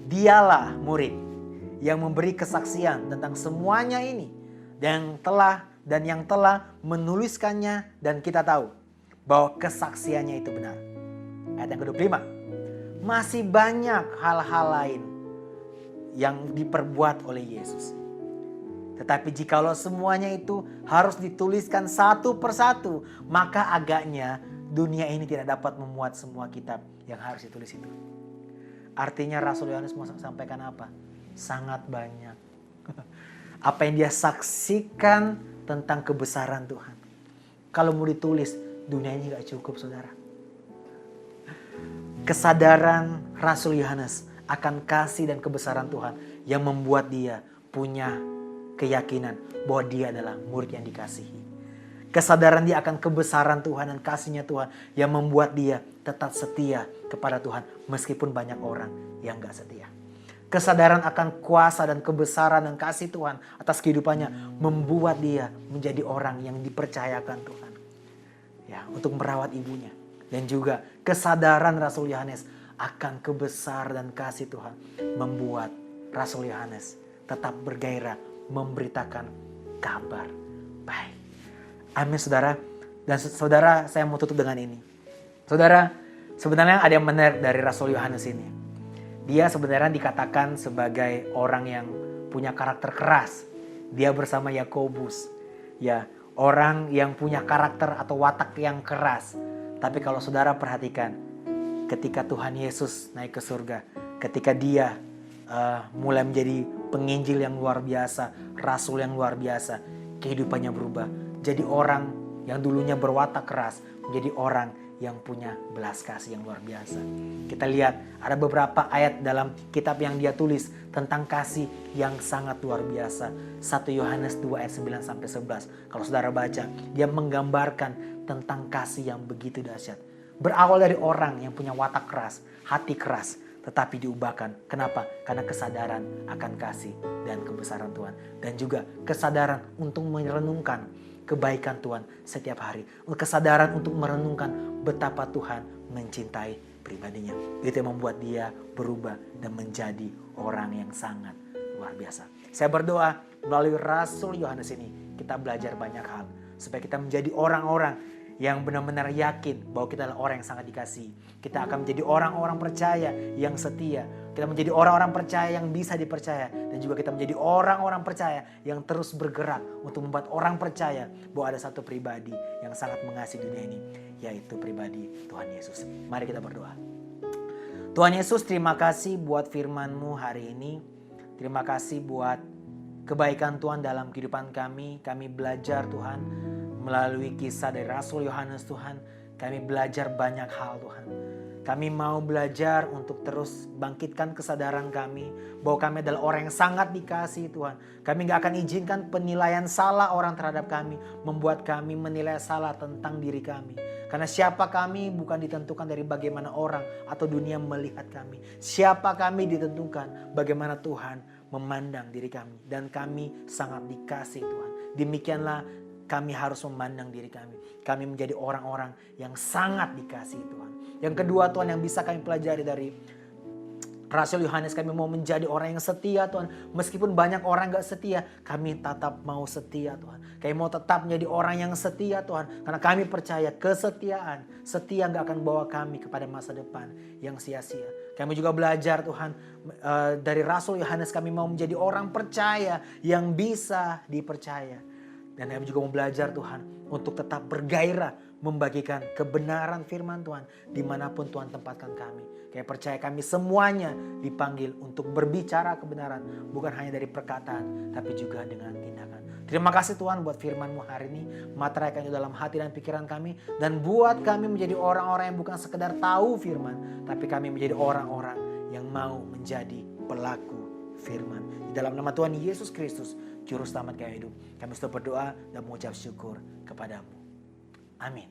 Dialah murid yang memberi kesaksian tentang semuanya ini dan yang telah menuliskannya, dan kita tahu bahwa kesaksiannya itu benar. Ayat yang ke-25. Masih banyak hal-hal lain yang diperbuat oleh Yesus. Tetapi jikalau semuanya itu harus dituliskan satu persatu, maka agaknya dunia ini tidak dapat memuat semua kitab yang harus ditulis itu. Artinya Rasul Yohanes mau sampaikan apa? Sangat banyak. Apa yang dia saksikan tentang kebesaran Tuhan. Kalau mau ditulis, dunia ini gak cukup, saudara. Kesadaran Rasul Yohanes akan kasih dan kebesaran Tuhan yang membuat dia punya keyakinan bahwa dia adalah murid yang dikasihi. Kesadaran dia akan kebesaran Tuhan dan kasihnya Tuhan yang membuat dia tetap setia kepada Tuhan meskipun banyak orang yang gak setia. Kesadaran akan kuasa dan kebesaran dan kasih Tuhan atas kehidupannya membuat dia menjadi orang yang dipercayakan Tuhan, ya, untuk merawat ibunya. Dan juga kesadaran Rasul Yohanes akan kebesaran dan kasih Tuhan membuat Rasul Yohanes tetap bergairah memberitakan kabar baik. Amin, saudara. Dan saudara, saya mau tutup dengan ini. Saudara, sebenarnya ada yang menarik dari Rasul Yohanes ini. Dia sebenarnya dikatakan sebagai orang yang punya karakter keras. Dia bersama Yakobus, ya, orang yang punya karakter atau watak yang keras. Tapi kalau saudara perhatikan, ketika Tuhan Yesus naik ke surga, ketika dia mulai menjadi penginjil yang luar biasa, rasul yang luar biasa, kehidupannya berubah. Jadi orang yang dulunya berwatak keras menjadi orang yang punya belas kasih yang luar biasa. Kita lihat ada beberapa ayat dalam kitab yang dia tulis tentang kasih yang sangat luar biasa. 1 Yohanes 2 ayat 9 sampai 11. Kalau saudara baca, dia menggambarkan tentang kasih yang begitu dahsyat. Berawal dari orang yang punya watak keras, hati keras, tetapi diubahkan. Kenapa? Karena kesadaran akan kasih dan kebesaran Tuhan. Dan juga kesadaran untuk merenungkan kebaikan Tuhan setiap hari. Kesadaran untuk merenungkan betapa Tuhan mencintai pribadinya. Itu yang membuat dia berubah dan menjadi orang yang sangat luar biasa. Saya berdoa melalui Rasul Yohanes ini kita belajar banyak hal. Supaya kita menjadi orang-orang yang benar-benar yakin bahwa kita adalah orang yang sangat dikasihi. Kita akan menjadi orang-orang percaya yang setia. Kita menjadi orang-orang percaya yang bisa dipercaya. Dan juga kita menjadi orang-orang percaya yang terus bergerak untuk membuat orang percaya bahwa ada satu pribadi yang sangat mengasihi dunia ini, yaitu pribadi Tuhan Yesus. Mari kita berdoa. Tuhan Yesus, terima kasih buat firman-Mu hari ini. Terima kasih buat kebaikan Tuhan dalam kehidupan kami. Kami belajar Tuhan melalui kisah dari Rasul Yohanes Tuhan. Kami belajar banyak hal Tuhan. Kami mau belajar untuk terus bangkitkan kesadaran kami bahwa kami adalah orang yang sangat dikasihi Tuhan. Kami gak akan izinkan penilaian salah orang terhadap kami membuat kami menilai salah tentang diri kami. Karena siapa kami bukan ditentukan dari bagaimana orang atau dunia melihat kami. Siapa kami ditentukan bagaimana Tuhan memandang diri kami. Dan kami sangat dikasihi Tuhan. Demikianlah kami harus memandang diri kami. Kami menjadi orang-orang yang sangat dikasihi Tuhan. Yang kedua Tuhan yang bisa kami pelajari dari Rasul Yohanes, kami mau menjadi orang yang setia Tuhan. Meskipun banyak orang gak setia, kami tetap mau setia Tuhan. Kami mau tetap menjadi orang yang setia Tuhan. Karena kami percaya kesetiaan, setia gak akan bawa kami kepada masa depan yang sia-sia. Kami juga belajar Tuhan dari Rasul Yohanes, kami mau menjadi orang percaya yang bisa dipercaya. Dan kami juga mau belajar Tuhan untuk tetap bergairah membagikan kebenaran firman Tuhan dimanapun Tuhan tempatkan kami. Kami percaya kami semuanya dipanggil untuk berbicara kebenaran. Bukan hanya dari perkataan tapi juga dengan tindakan. Terima kasih Tuhan buat firman-Mu hari ini. Materaikan itu dalam hati dan pikiran kami. Dan buat kami menjadi orang-orang yang bukan sekedar tahu firman. Tapi kami menjadi orang-orang yang mau menjadi pelaku firman. Di dalam nama Tuhan Yesus Kristus, Juru Selamat kami hidup. Kami sudah berdoa dan mengucap syukur kepadamu. Amin.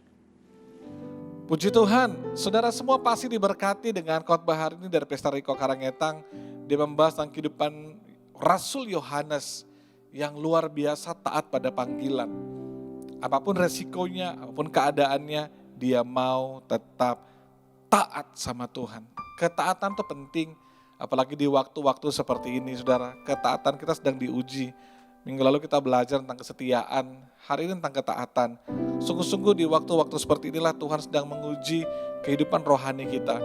Puji Tuhan, saudara semua pasti diberkati dengan khotbah hari ini dari Pastor Riko Karangetang. Dia membahas tentang kehidupan Rasul Yohanes yang luar biasa taat pada panggilan. Apapun resikonya, apapun keadaannya, dia mau tetap taat sama Tuhan. Ketaatan itu penting, apalagi di waktu-waktu seperti ini, saudara. Ketaatan kita sedang diuji. Minggu lalu kita belajar tentang kesetiaan, hari ini tentang ketaatan. Sungguh-sungguh di waktu-waktu seperti inilah Tuhan sedang menguji kehidupan rohani kita.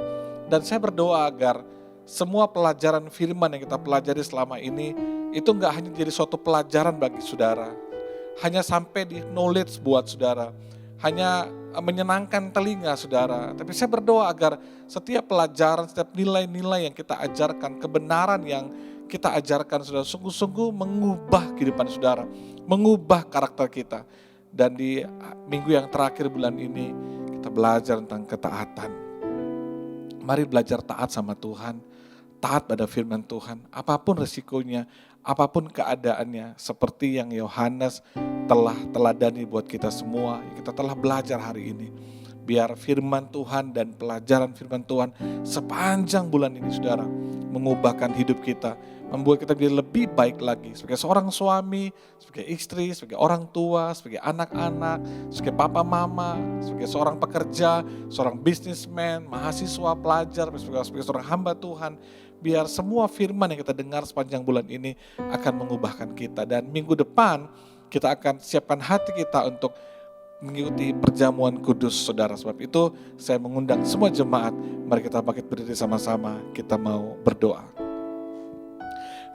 Dan saya berdoa agar semua pelajaran firman yang kita pelajari selama ini, itu enggak hanya jadi suatu pelajaran bagi saudara, hanya sampai di knowledge buat saudara, hanya menyenangkan telinga saudara. Tapi saya berdoa agar setiap pelajaran, setiap nilai-nilai yang kita ajarkan, kebenaran yang kita ajarkan saudara, sungguh-sungguh mengubah kehidupan saudara, mengubah karakter kita. Dan di minggu yang terakhir bulan ini, kita belajar tentang ketaatan. Mari belajar taat sama Tuhan, taat pada firman Tuhan, apapun resikonya, apapun keadaannya, seperti yang Yohanes telah teladani buat kita semua, yang kita telah belajar hari ini. Biar firman Tuhan dan pelajaran firman Tuhan sepanjang bulan ini saudara, mengubahkan hidup kita, membuat kita menjadi lebih baik lagi. Sebagai seorang suami, sebagai istri, sebagai orang tua, sebagai anak-anak, sebagai papa mama, sebagai seorang pekerja, seorang bisnismen, mahasiswa, pelajar, sebagai seorang hamba Tuhan. Biar semua firman yang kita dengar sepanjang bulan ini akan mengubahkan kita. Dan minggu depan kita akan siapkan hati kita untuk mengikuti perjamuan kudus saudara. Sebab itu saya mengundang semua jemaat, mari kita bangkit berdiri sama-sama, kita mau berdoa.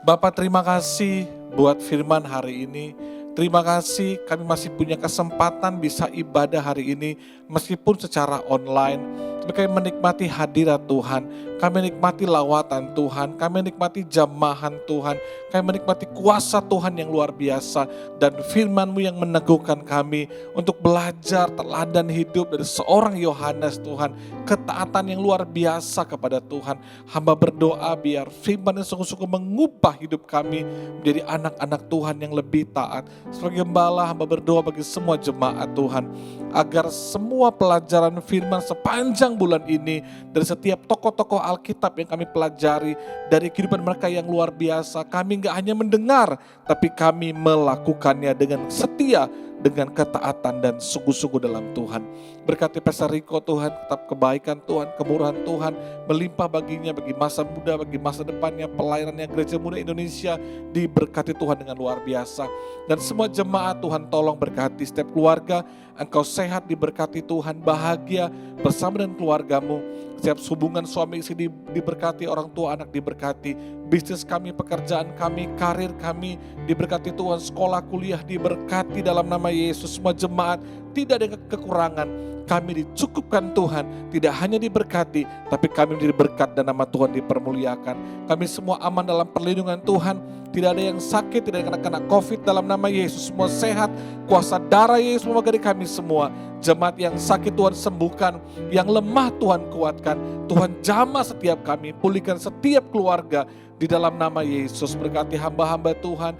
Bapak, terima kasih buat firman hari ini. Terima kasih kami masih punya kesempatan bisa ibadah hari ini meskipun secara online. Kami menikmati hadirat Tuhan, kami menikmati lawatan Tuhan, kami menikmati jamahan Tuhan, kami menikmati kuasa Tuhan yang luar biasa dan firman-Mu yang meneguhkan kami untuk belajar teladan hidup dari seorang Yohanes Tuhan, ketaatan yang luar biasa kepada Tuhan. Hamba berdoa biar firman yang sungguh-sungguh mengubah hidup kami menjadi anak-anak Tuhan yang lebih taat. Sebagai gembala, hamba berdoa bagi semua jemaat Tuhan, agar semua pelajaran firman sepanjang bulan ini dari setiap tokoh-tokoh Alkitab yang kami pelajari, dari kehidupan mereka yang luar biasa, kami gak hanya mendengar, tapi kami melakukannya dengan setia, dengan ketaatan dan sungguh-sungguh dalam Tuhan. Berkati Pastor Rico Tuhan, tetap kebaikan Tuhan, kemurahan Tuhan melimpah baginya, bagi masa muda, bagi masa depannya, pelayanannya Gereja Muda Indonesia diberkati Tuhan dengan luar biasa. Dan semua jemaat Tuhan tolong berkati setiap keluarga, engkau sehat diberkati Tuhan, bahagia bersama dengan keluargamu. Setiap hubungan suami istri diberkati, orang tua anak diberkati, bisnis kami, pekerjaan kami, karir kami diberkati Tuhan, sekolah kuliah diberkati dalam nama Yesus. Semua jemaat tidak ada kekurangan, kami dicukupkan Tuhan, tidak hanya diberkati, tapi kami menjadi berkat dan nama Tuhan dipermuliakan. Kami semua aman dalam perlindungan Tuhan, tidak ada yang sakit, tidak ada yang kena COVID dalam nama Yesus. Semua sehat, kuasa darah Yesus memagari kami semua. Jemaat yang sakit Tuhan sembuhkan, yang lemah Tuhan kuatkan. Tuhan jamah setiap kami, pulihkan setiap keluarga di dalam nama Yesus. Berkati hamba-hamba Tuhan,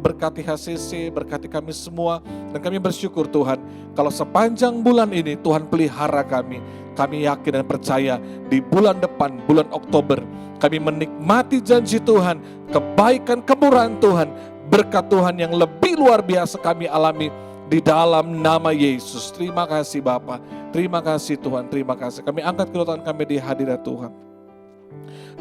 berkati HCC, berkati kami semua. Dan kami bersyukur Tuhan, kalau sepanjang bulan ini Tuhan pelihara kami. Kami yakin dan percaya di bulan depan, bulan Oktober, kami menikmati janji Tuhan, kebaikan, kemurahan Tuhan, berkat Tuhan yang lebih luar biasa kami alami di dalam nama Yesus. Terima kasih Bapa, terima kasih Tuhan, terima kasih. Kami angkat kedua tangan kami di hadirat Tuhan.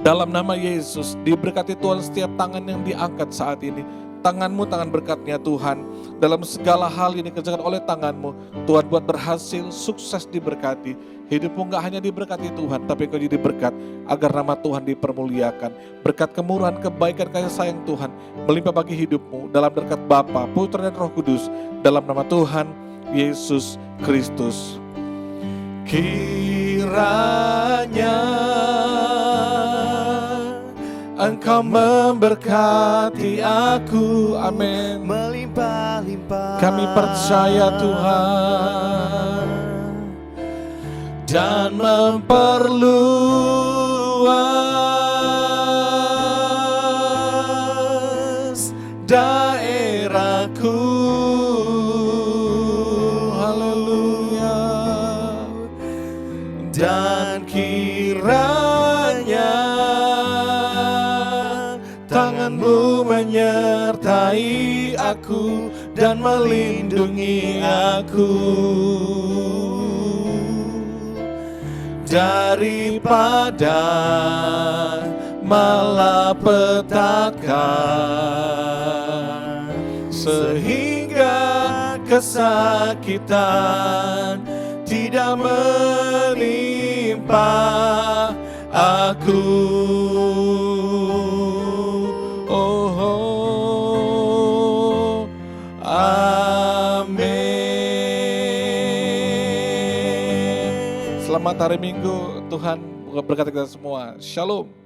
Dalam nama Yesus, diberkati Tuhan setiap tangan yang diangkat saat ini. Tangan-Mu, tangan berkatnya Tuhan. Dalam segala hal yang dikerjakan oleh tangan-Mu, Tuhan buat berhasil, sukses diberkati. Hidupmu gak hanya diberkati Tuhan, tapi Kau jadi berkat agar nama Tuhan dipermuliakan. Berkat kemurahan, kebaikan, kasih sayang Tuhan melimpah bagi hidupmu. Dalam berkat Bapa, Putra dan Roh Kudus. Dalam nama Tuhan Yesus Kristus. Kiranya Engkau memberkati aku, amin. Melimpah-limpah Kami percaya Tuhan, dan memperluas daerahku. Haleluya. Dan kiranya tangan-Mu menyertai aku dan melindungi aku daripada malapetaka, sehingga kesakitan tidak menimpa aku. Oh, amin. Selamat hari Minggu, Tuhan berkati kita semua. Shalom.